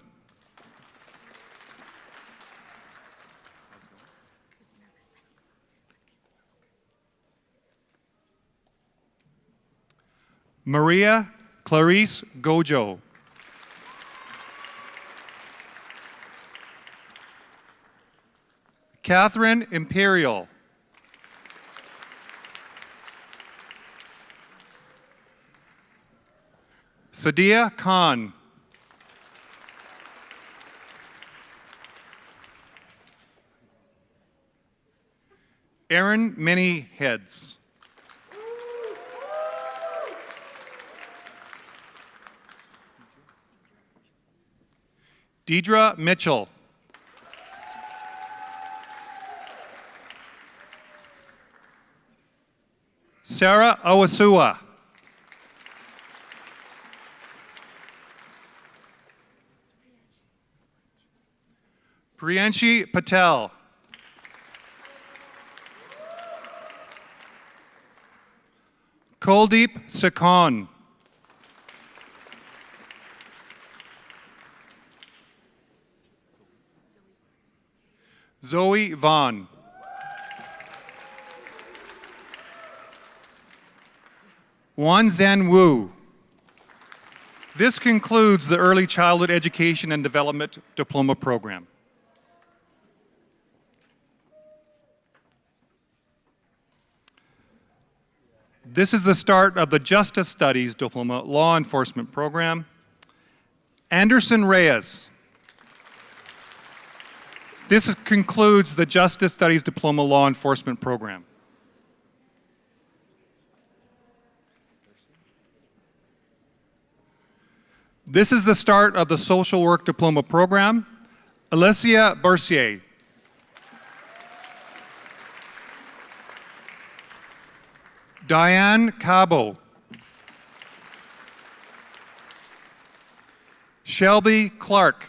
Speaker 8: Maria Clarice Gojo. Catherine Imperial. Sadia Khan. Aaron Many Heads. Deidre Mitchell. Sarah Owasua. Priyanshi Patel. Kuldeep Sakon. Zoe Vaughn. Wan Zhen Wu. This concludes the Early Childhood Education and Development Diploma program. This is the start of the Justice Studies Diploma Law Enforcement Program. Anderson Reyes. This concludes the Justice Studies Diploma Law Enforcement Program. This is the start of the Social Work Diploma Program. Alicia Bercier. Diane Cabo. Shelby Clark.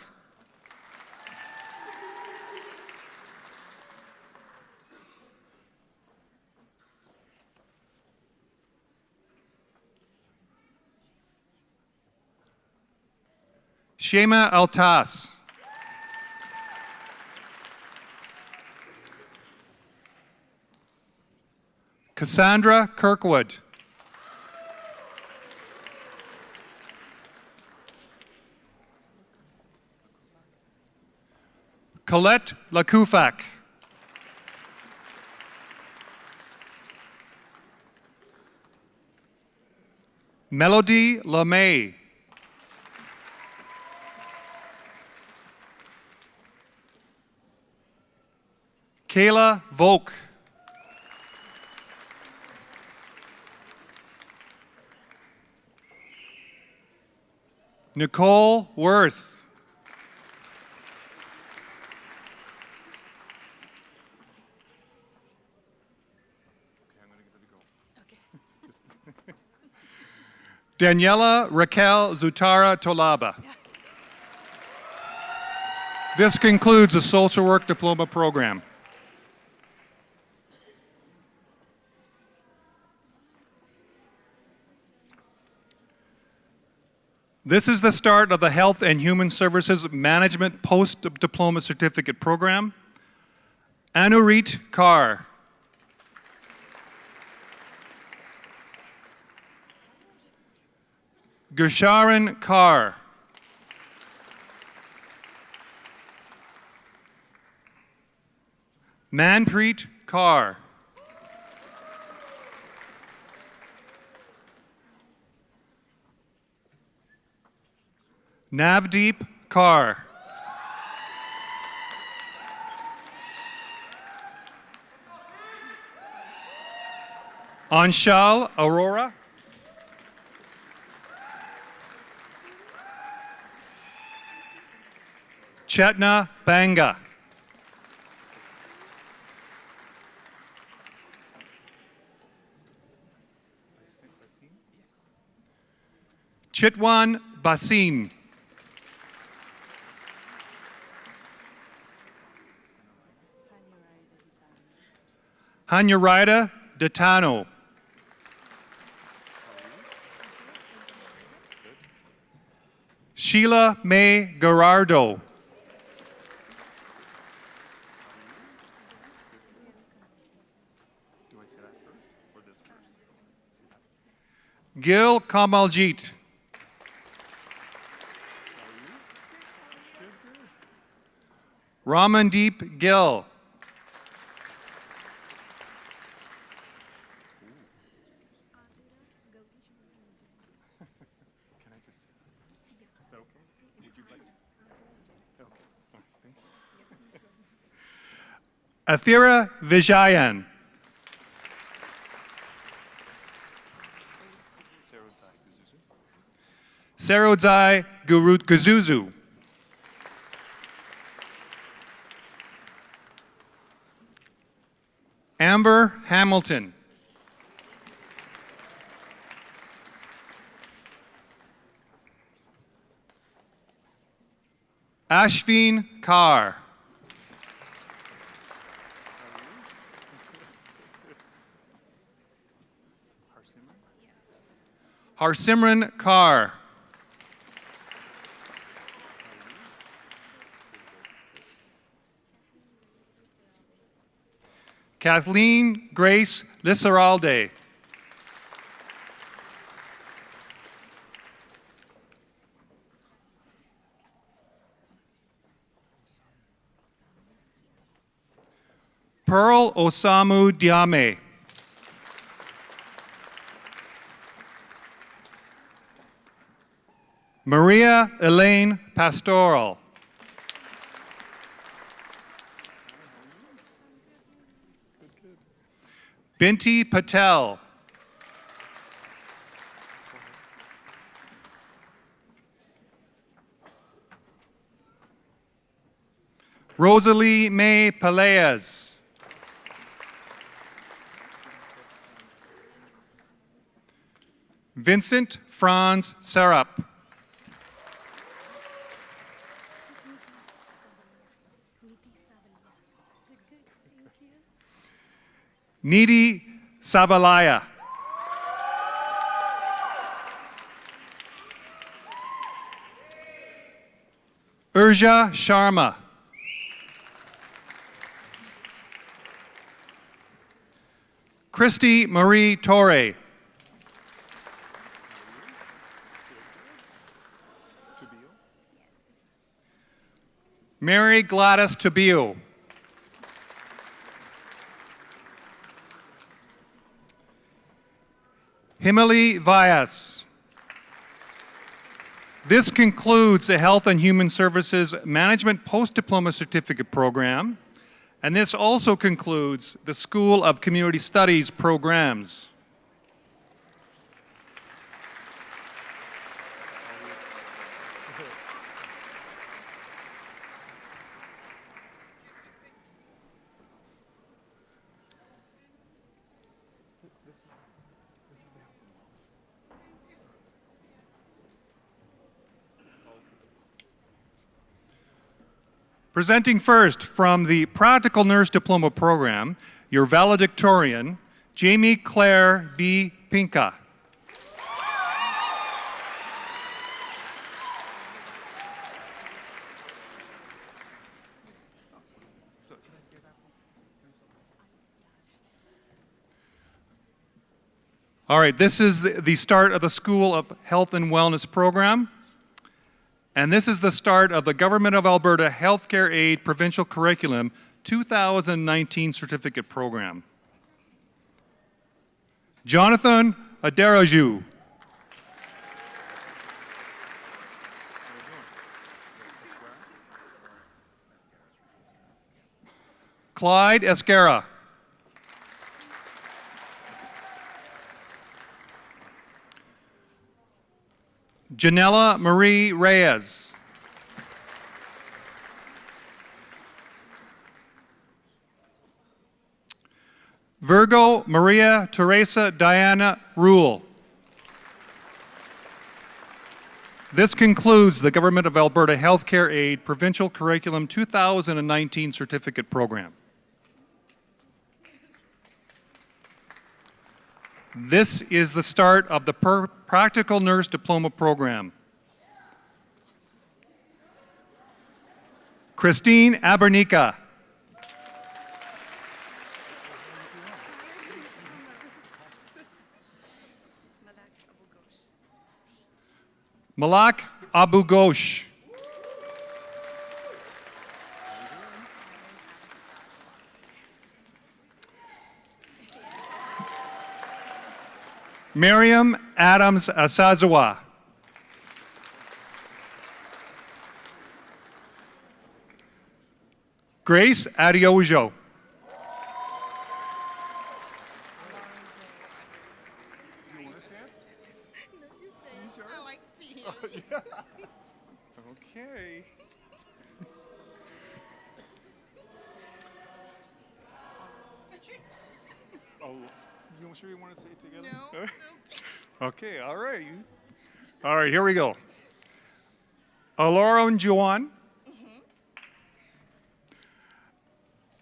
Speaker 8: Shema Altas. Cassandra Kirkwood. Colette Lakufak. Melody LeMay. Kayla Volk. Nicole Worth. Daniela Raquel Zutara Tolaba. This concludes the Social Work Diploma Program. This is the start of the Health and Human Services Management Post-Diploma Certificate Program. Anurit Kaur. Gursharan Kaur. Manpreet Kaur. Navdeep Kaur. Anshal Aurora. Chetna Banga. Chitwan Basin. Hanyarida Datano. Sheila May Gerardo. Gil Kamaljit. Ramandeep Gill. Athira Vijayan. Sarodzai Gazuzu. Amber Hamilton. Ashvin Kaur. Harsimran Kaur. Kathleen Grace Lisseralde. Pearl Osamu Diame. Maria Elaine Pastoral. Binti Patel. Rosalie May Peleas. Vincent Franz Sarup. Nidhi Savalaya. Urja Sharma. Christy Marie Torre. Mary Gladys Tabio. Himali Vyas. This concludes the Health and Human Services Management Post-Diploma Certificate Program, and this also concludes the School of Community Studies programs. Presenting first from the Practical Nurse Diploma Program, your valedictorian, Jamie Claire B. Pinka. All right, this is the start of the School of Health and Wellness program. And this is the start of the Government of Alberta Healthcare Aid Provincial Curriculum 2019 Certificate Program. Jonathan Aderaju. Clyde Escara. Janella Marie Reyes. Virgo Maria Teresa Diana Rule. This concludes the Government of Alberta Healthcare Aid Provincial Curriculum 2019 Certificate Program. This is the start of the Practical Nurse Diploma Program. Christine Abernica. Malak Abu Ghosh. Miriam Adams Asazawa. Grace Adiojo. Okay. Oh, you sure you want to say it together? No. Okay, all right. All right, here we go. Aloran Juan.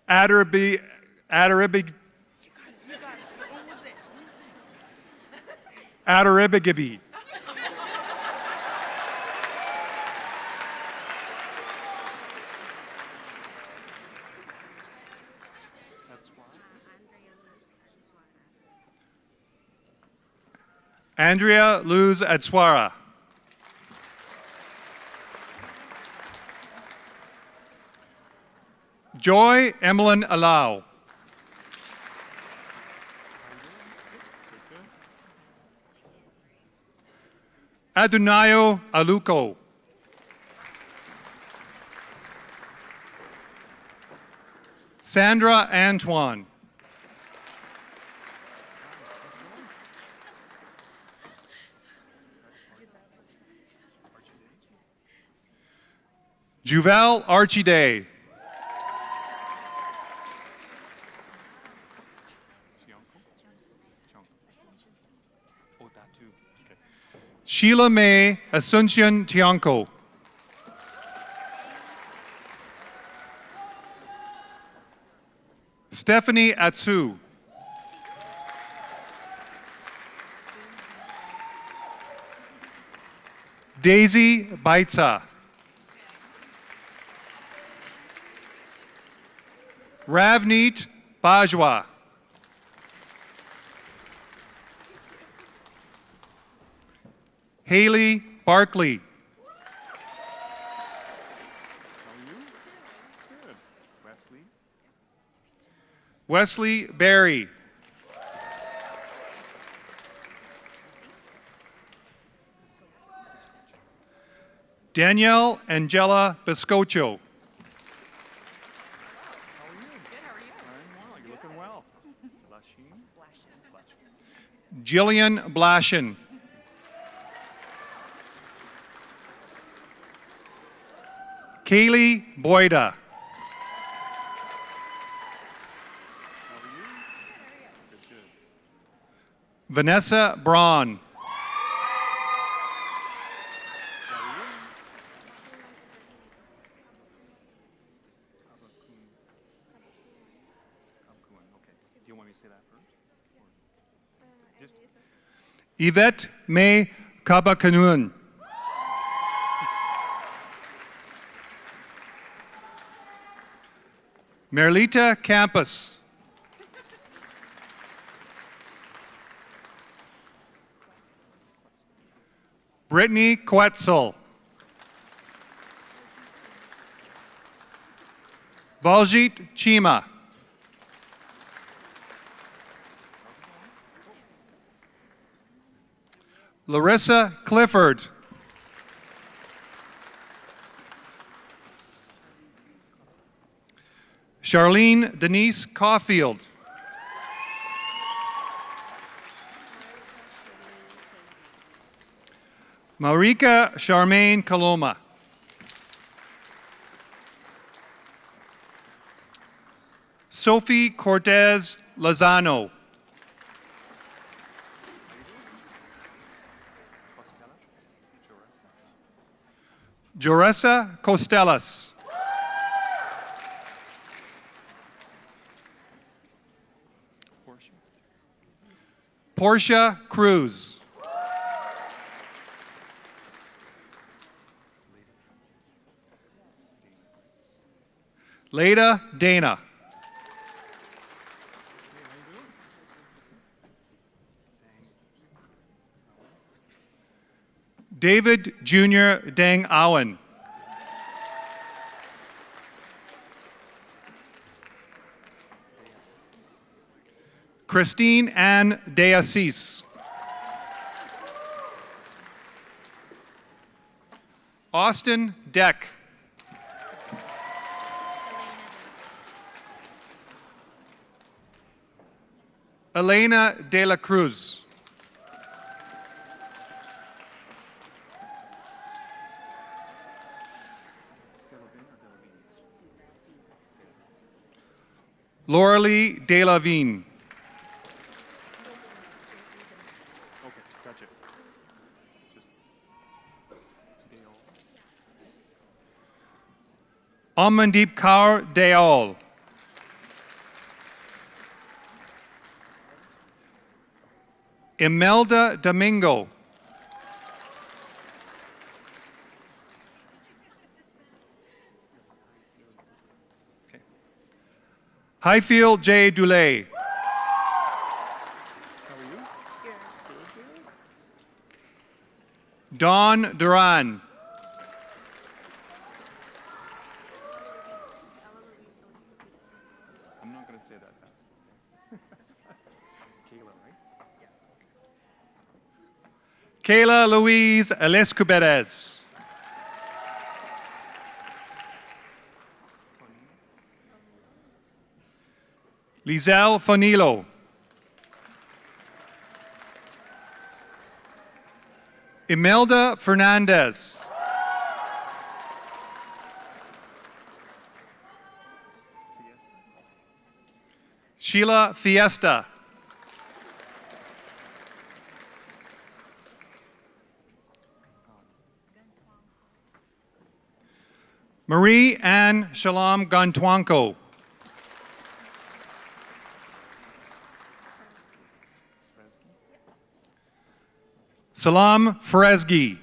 Speaker 8: Adarabi. Adarabigabi. Andrea Luz Adswara. Joy Emmeline Alau. Adunayo Aluko. Sandra Antoine. Juval Archie. Sheila May Asuncion Tianco. Stephanie Atsu. Daisy Baitza. Ravneet Bajwa. Haley Barkley. Wesley Berry. Danielle Angela Biscocho. Jillian Blashin. Kaylee Boyda. Vanessa Braun. Yvette May Kabakanun. Merlita Campus. Brittany Quetzal. Baljit Chima. Larissa Clifford. Charlene Denise Caulfield. Marika Charmaine Coloma. Sophie Cortez Lozano. Joressa Costellas. Portia Cruz. Leda Dana. David Jr. Dang Awen. Christine Ann Deassis. Austin Deck. Elena De La Cruz. Lauralee De La Vigne. Amandeep Kaur Dayal. Imelda Domingo. Highfield J. Dulay. Dawn Duran. I'm not going to say that fast. Kayla, right? Kayla Louise Alescuberes. Lizelle Fonilo. Imelda Fernandez. Sheila Fiesta. Marie Ann Shalom Gantwanko. Salam Fresgi.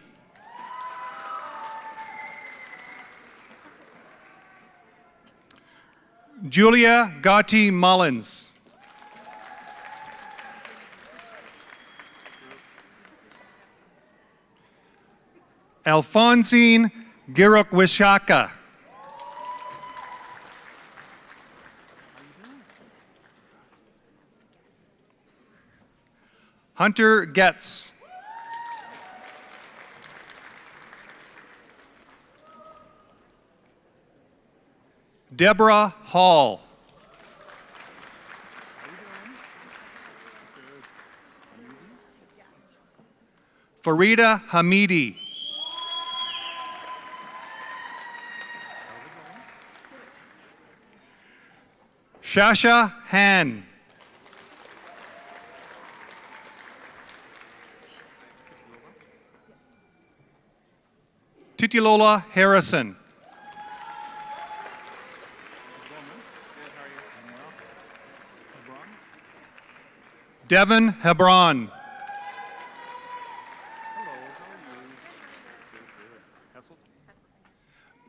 Speaker 8: Julia Gotti Mullins. Alphonsine Girokwishaka. Hunter Getz. Deborah Hall. Farida Hamidi. Shasha Han. Titilola Harrison. Devin Hebron.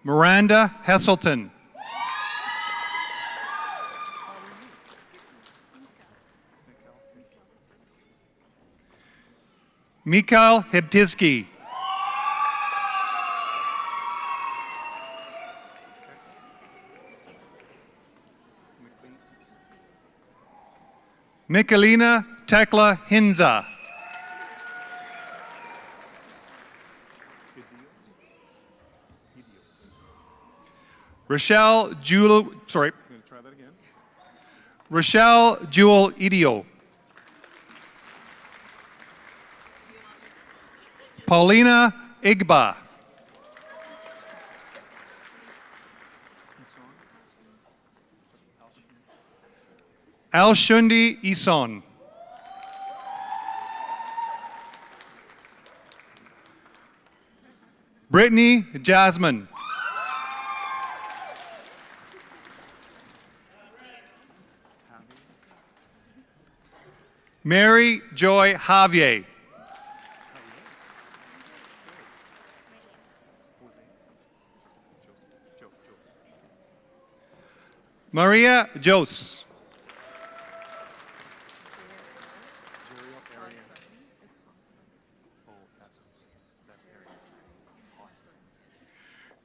Speaker 8: Miranda Hesselton. Mikhail Hibtiski. Michalina Tekla Hinza. Rochelle Jewel Idio. Paulina Igba. Alshundi Ison. Brittany Jasmine. Mary Joy Javier. Maria Jose.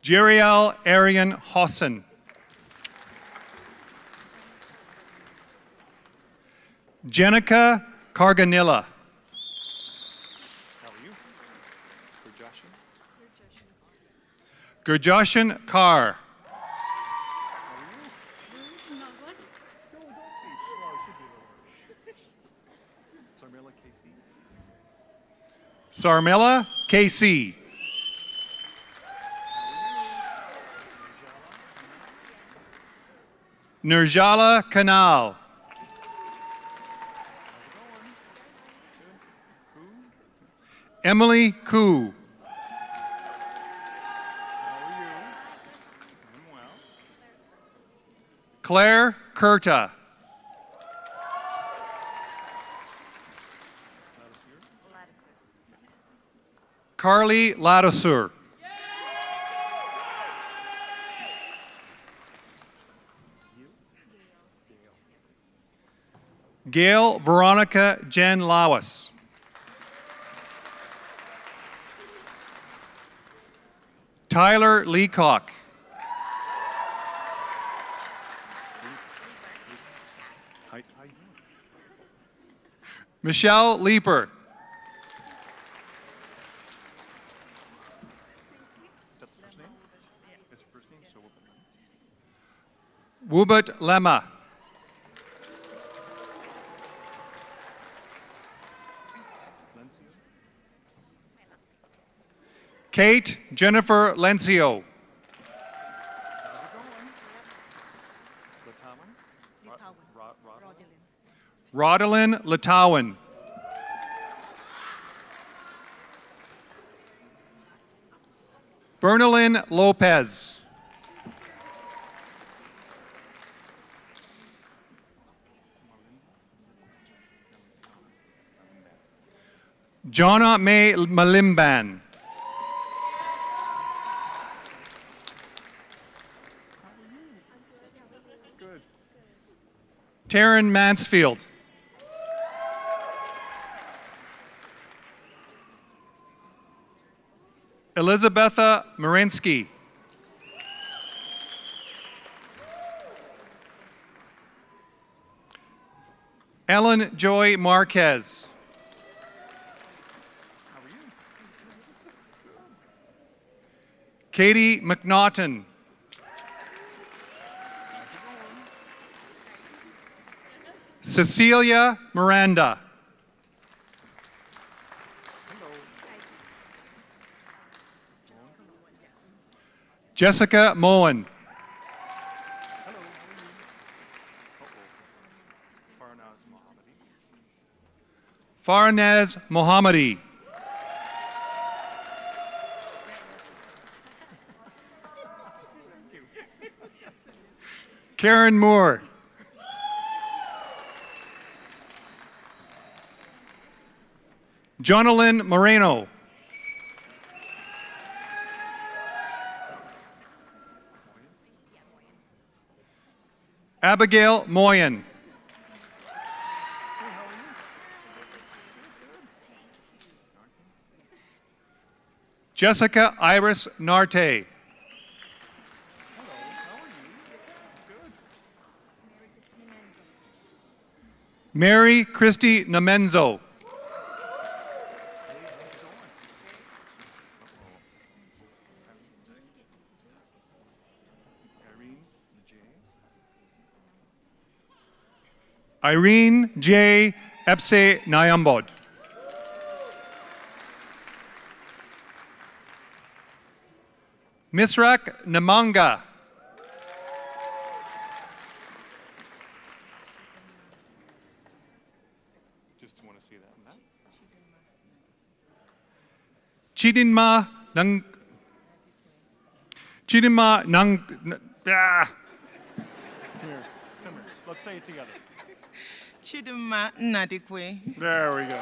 Speaker 8: Jeriel Arian Hosson. Jenica Carganilla. Gurjashan Carr. Sarmela KC. Nurjala Kanal. Emily Koo. Claire Kurta. Carly Ladisur. Gail Veronica Jen Lawas. Tyler Leacock. Michelle Leeper. Wubert Lemma. Kate Jennifer Lencio. Rodilyn Litawan. Bernalyn Lopez. Jonna May Malimban. Taryn Mansfield. Elizabetha Marinsky. Ellen Joy Marquez. Katie McNaughton. Cecilia Miranda. Jessica Moen. Farnaz Mohammadi. Karen Moore. Jonalyn Moreno. Abigail Moyen. Jessica Iris Narte. Mary Christy Namenzo. Irene J. Epse Nyambod. Misrak Namanga. Just want to see that. Chidinma Nang. Chidinma Nang. Ah. Come here. Let's say it together.
Speaker 9: Chidima Nadikwe.
Speaker 8: There we go.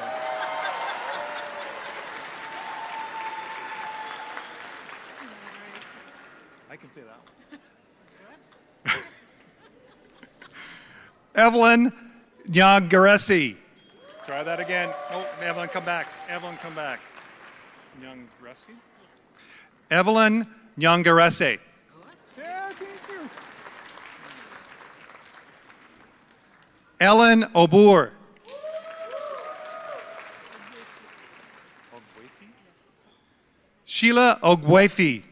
Speaker 8: I can say that one. Evelyn Nyagaresi. Try that again. Oh, Evelyn, come back. Evelyn, come back. Nyangaresi? Evelyn Nyangaresi. Yeah, thank you. Ellen Obur. Sheila Ogwefi.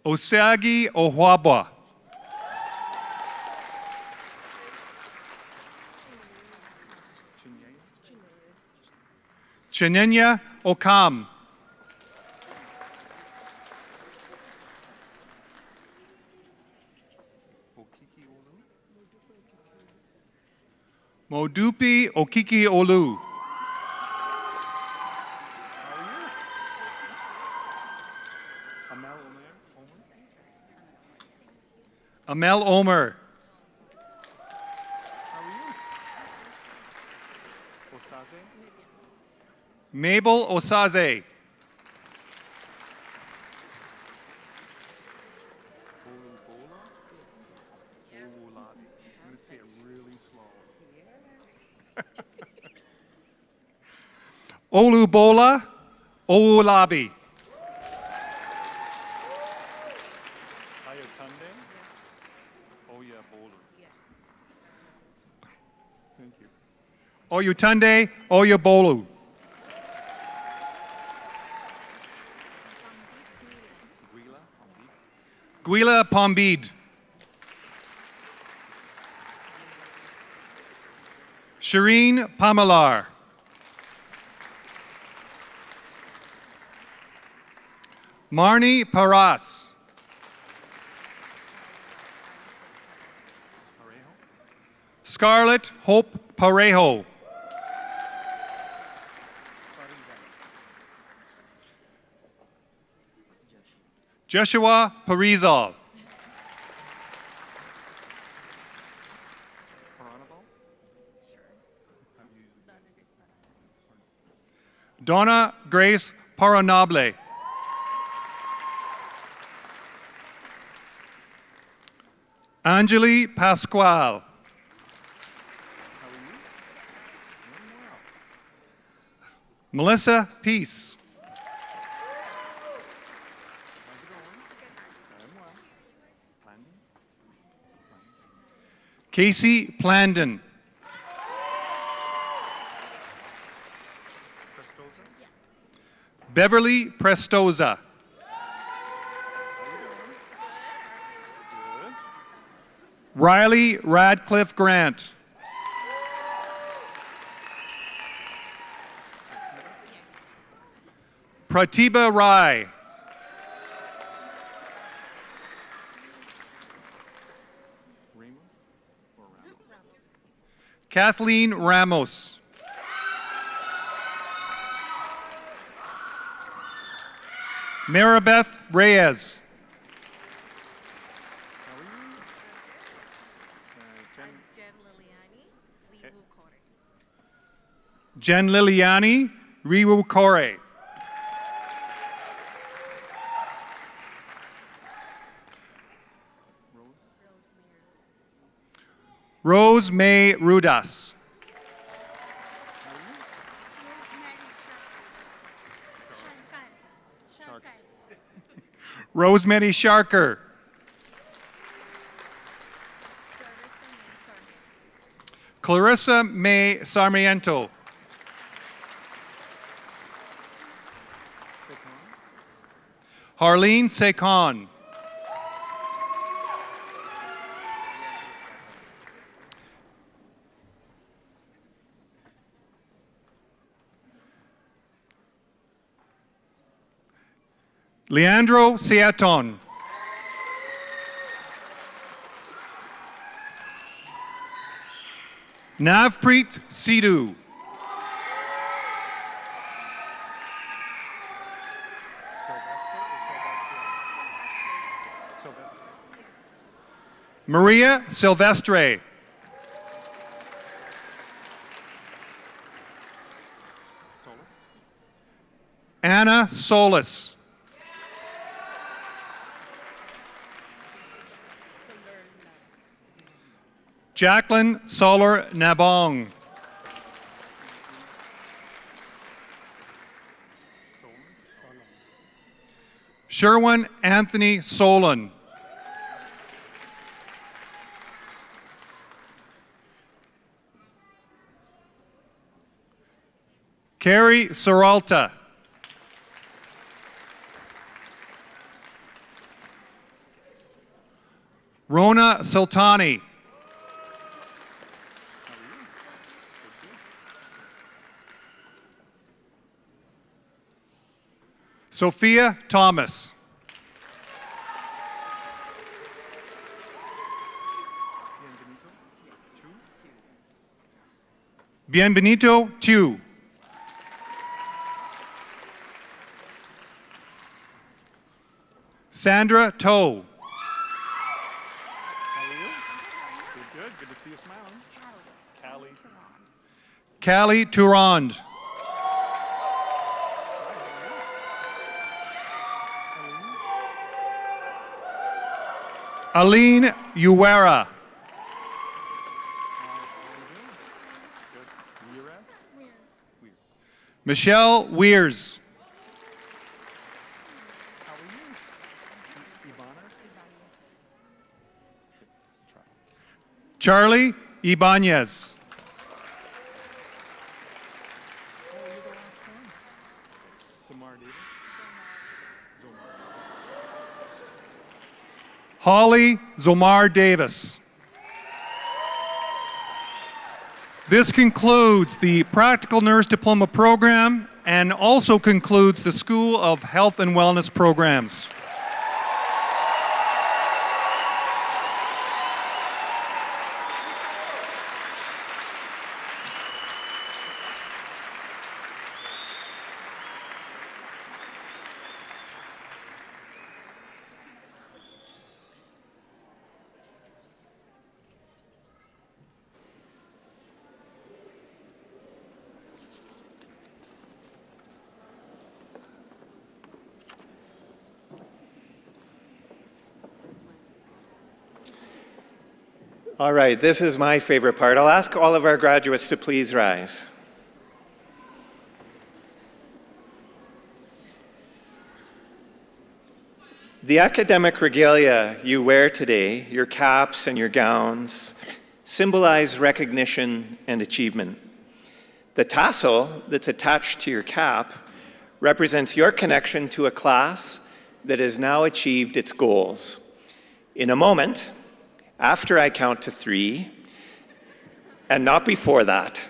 Speaker 8: Osagi Ohwabwa. Chinenya Okam. Modupi Okiki Olu. Amel Omer. Mabel Osaze. Olubola Owulabi. Oyutunde Oyebolu. Guila Pombid. Shireen Pamalar. Marnie Paras. Scarlett Hope Parejo. Joshua Parizal. Donna Grace Paranable. Angeli Pasquale. Melissa Peace. Casey Plandon. Beverly Prestoza. Riley Radcliffe Grant. Pratibha Rai. Kathleen Ramos. Maribeth Reyes. Jen Liliani Riwu Kore. Rose May Rudas. Rosemary Sharker. Clarissa May Sarmiento. Harleen Sekon. Leandro Seaton. Navpreet Sidhu. Maria Silvestre. Anna Solis. Jacqueline Solar Nabong. Sherwin Anthony Solon. Carrie Seralta. Rona Sultani. Sophia Thomas. Bienvenido Chiu. Sandra Toe. How are you? Good. Good to see you smiling. Callie Tourand. Aline Uwera. Michelle Weirs. Charlie Ibanez. Holly Zomar Davis. This concludes the Practical Nurse Diploma program and also concludes the School of Health and Wellness programs.
Speaker 3: All right, this is my favorite part. I'll ask all of our graduates to please rise. The academic regalia you wear today, your caps and your gowns, symbolize recognition and achievement. The tassel that's attached to your cap represents your connection to a class that has now achieved its goals. In a moment, after I count to 3, and not before that,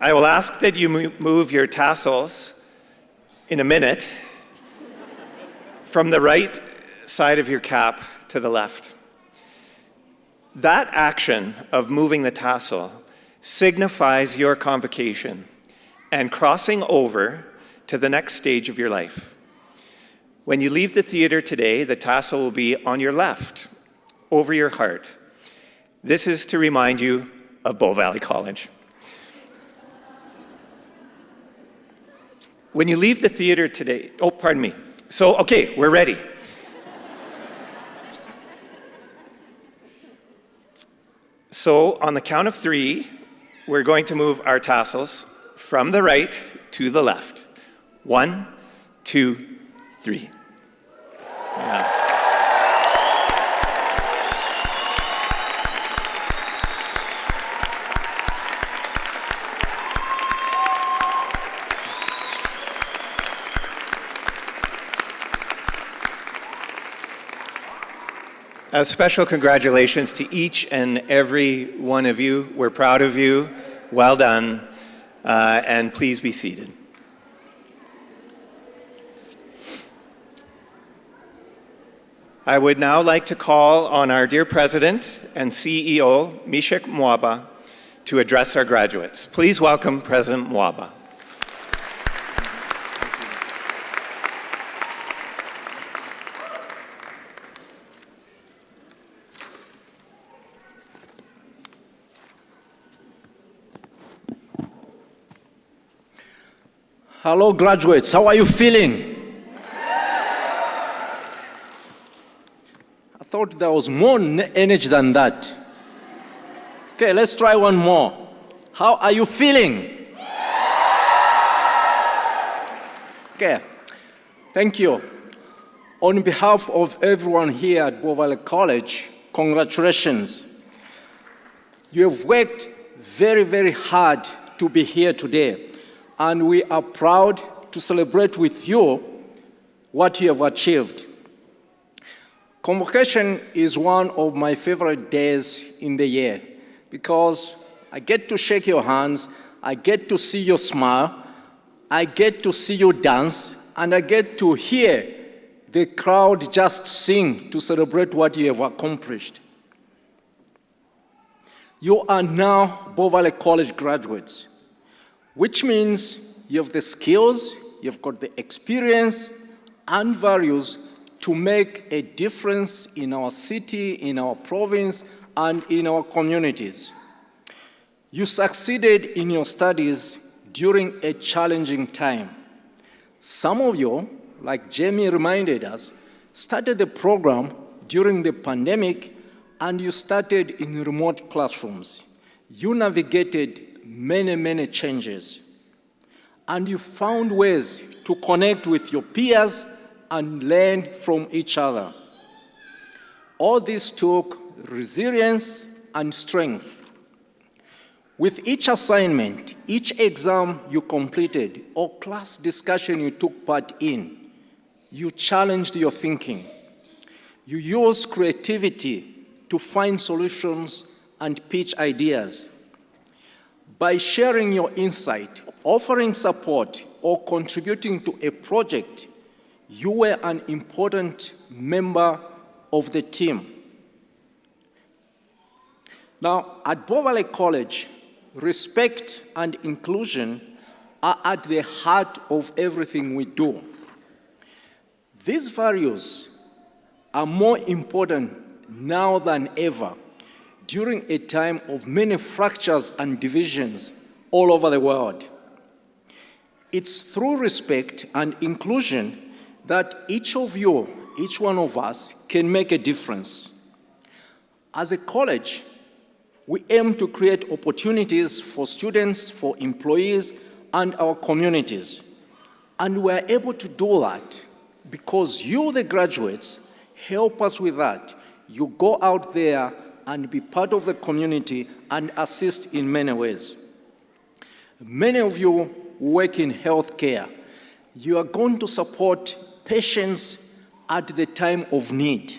Speaker 3: I will ask that you move your tassels in a minute from the right side of your cap to the left. That action of moving the tassel signifies your convocation and crossing over to the next stage of your life. When you leave the theater today, the tassel will be on your left, over your heart. This is to remind you of Bow Valley College. When you leave the theater today, oh, pardon me. So, okay, we're ready. So, on the count of 3, we're going to move our tassels from the right to the left. 1, 2, 3. Yeah. A special congratulations to each and every one of you. We're proud of you. Well done. And please be seated. I would now like to call on our dear President and CEO, Mishek Mwaba, to address our graduates. Please welcome President Mwaba.
Speaker 7: Hello, graduates. How are you feeling? I thought there was more energy than that. Okay, let's try one more. How are you feeling? Okay, thank you. On behalf of everyone here at Bow Valley College, congratulations. You have worked very, very hard to be here today. And we are proud to celebrate with you what you have achieved. Convocation is one of my favorite days in the year because I get to shake your hands, I get to see you smile, I get to see you dance, and I get to hear the crowd just sing to celebrate what you have accomplished. You are now Bow Valley College graduates, which means you have the skills, you've got the experience and values to make a difference in our city, in our province, and in our communities. You succeeded in your studies during a challenging time. Some of you, like Jamie reminded us, started the program during the pandemic and you started in remote classrooms. You navigated many, many changes. And you found ways to connect with your peers and learn from each other. All this took resilience and strength. With each assignment, each exam you completed, or class discussion you took part in, you challenged your thinking. You used creativity to find solutions and pitch ideas. By sharing your insight, offering support, or contributing to a project, you were an important member of the team. Now, at Bow Valley College, respect and inclusion are at the heart of everything we do. These values are more important now than ever during a time of many fractures and divisions all over the world. It's through respect and inclusion that each of you, each one of us, can make a difference. As a college, we aim to create opportunities for students, for employees, and our communities. And we're able to do that because you, the graduates, help us with that. You go out there and be part of the community and assist in many ways. Many of you work in healthcare. You are going to support patients at the time of need.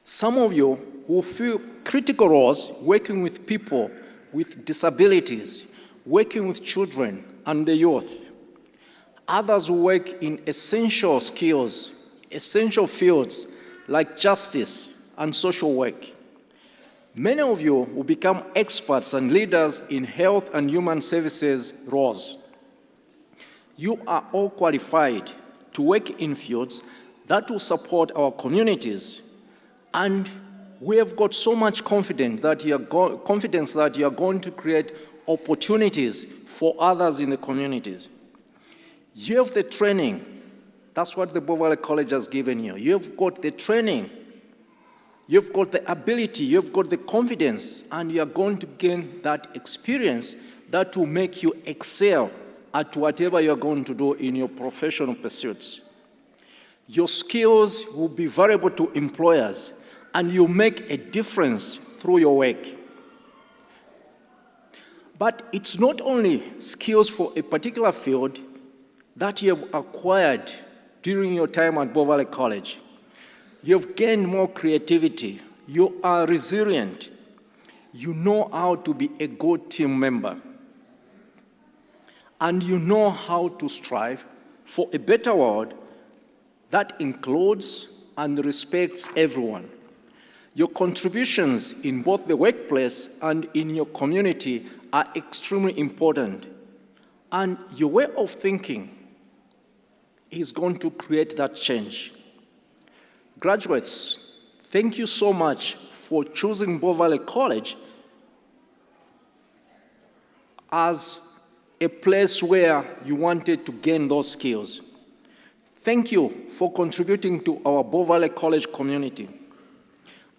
Speaker 7: Some of you will fill critical roles working with people with disabilities, working with children and the youth. Others will work in essential skills, essential fields like justice and social work. Many of you will become experts and leaders in health and human services roles. You are all qualified to work in fields that will support our communities, and we have got so much confidence that you are going to create opportunities for others in the communities. You have the training. That's what the Bow Valley College has given you. You've got the training. You've got the ability. You've got the confidence. And you are going to gain that experience that will make you excel at whatever you're going to do in your professional pursuits. Your skills will be valuable to employers, and you make a difference through your work. But it's not only skills for a particular field that you have acquired during your time at Bow Valley College. You've gained more creativity. You are resilient. You know how to be a good team member. And you know how to strive for a better world that includes and respects everyone. Your contributions in both the workplace and in your community are extremely important. And your way of thinking is going to create that change. Graduates, thank you so much for choosing Bow Valley College as a place where you wanted to gain those skills. Thank you for contributing to our Bow Valley College community.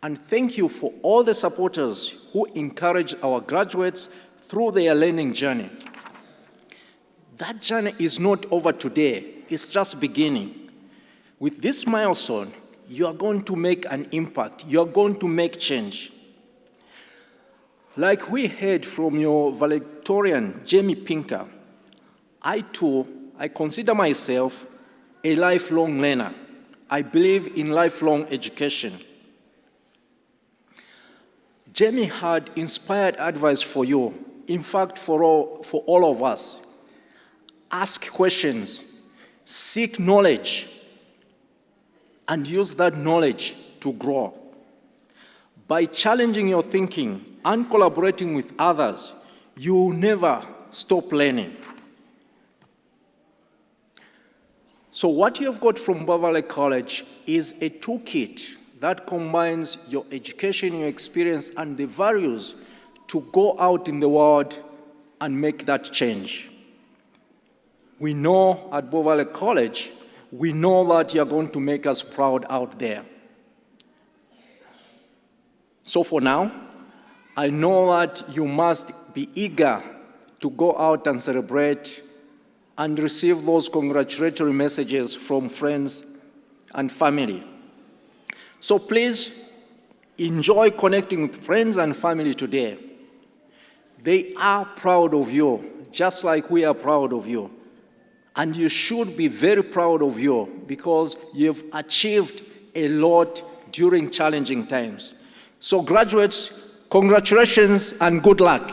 Speaker 7: And thank you for all the supporters who encourage our graduates through their learning journey. That journey is not over today, it's just beginning. With this milestone, you are going to make an impact, you are going to make change. Like we heard from your valedictorian, Jamie Pinker, I consider myself a lifelong learner. I believe in lifelong education. Jamie had inspired advice for you, in fact, for all of us. Ask questions, seek knowledge, and use that knowledge to grow. By challenging your thinking and collaborating with others, you will never stop learning. So what you have got from Bow Valley College is a toolkit that combines your education, your experience, and the values to go out in the world and make that change. We know at Bow Valley College, we know that you're going to make us proud out there. So for now, I know that you must be eager to go out and celebrate and receive those congratulatory messages from friends and family. So please enjoy connecting with friends and family today. They are proud of you, just like we are proud of you. And you should be very proud of you because you've achieved a lot during challenging times. So graduates, congratulations and good luck.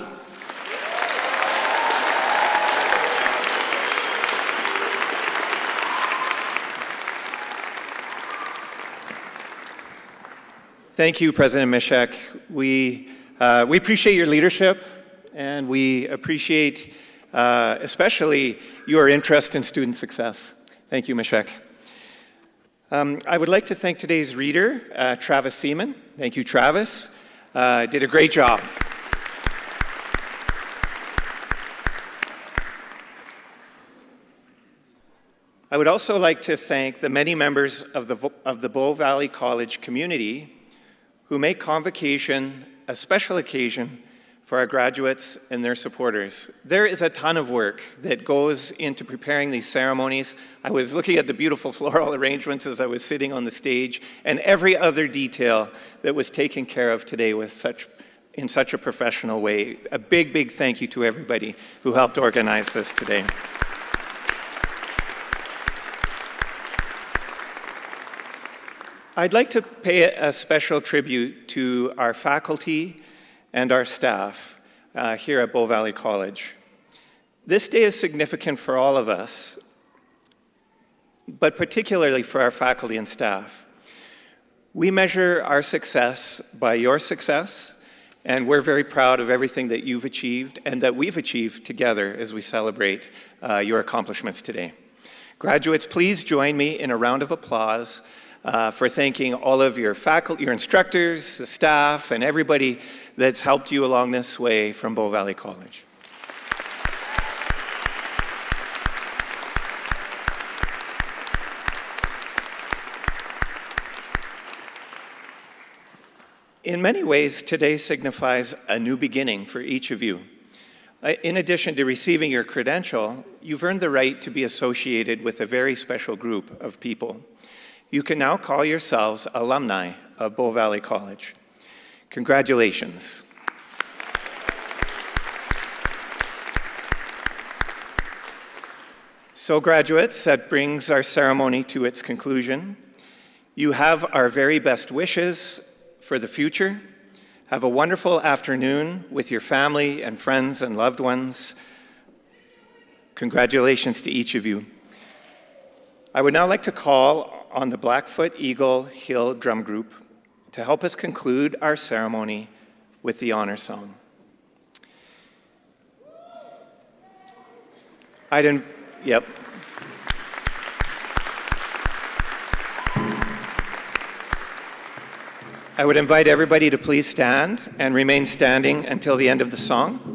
Speaker 3: Thank you, President Mishek. We appreciate your leadership, and we appreciate especially your interest in student success. Thank you, Mishek. I would like to thank today's reader, Travis Seaman. Thank you, Travis. Did a great job. I would also like to thank the many members of the Bow Valley College community who make Convocation a special occasion for our graduates and their supporters. There is a ton of work that goes into preparing these ceremonies. I was looking at the beautiful floral arrangements as I was sitting on the stage, and every other detail that was taken care of today in such a professional way. A big, big thank you to everybody who helped organize this today. I'd like to pay a special tribute to our faculty and our staff here at Bow Valley College. This day is significant for all of us, but particularly for our faculty and staff. We measure our success by your success, and we're very proud of everything that you've achieved and that we've achieved together as we celebrate your accomplishments today. Graduates, please join me in a round of applause for thanking all of your faculty, your instructors, the staff, and everybody that's helped you along this way from Bow Valley College. In many ways, today signifies a new beginning for each of you. In addition to receiving your credential, you've earned the right to be associated with a very special group of people. You can now call yourselves alumni of Bow Valley College. Congratulations. So graduates, that brings our ceremony to its conclusion. You have our very best wishes for the future. Have a wonderful afternoon with your family and friends and loved ones. Congratulations to each of you. I would now like to call on the Blackfoot Eagle Hill Drum Group to help us conclude our ceremony with the honor song. Yep. I would invite everybody to please stand and remain standing until the end of the song.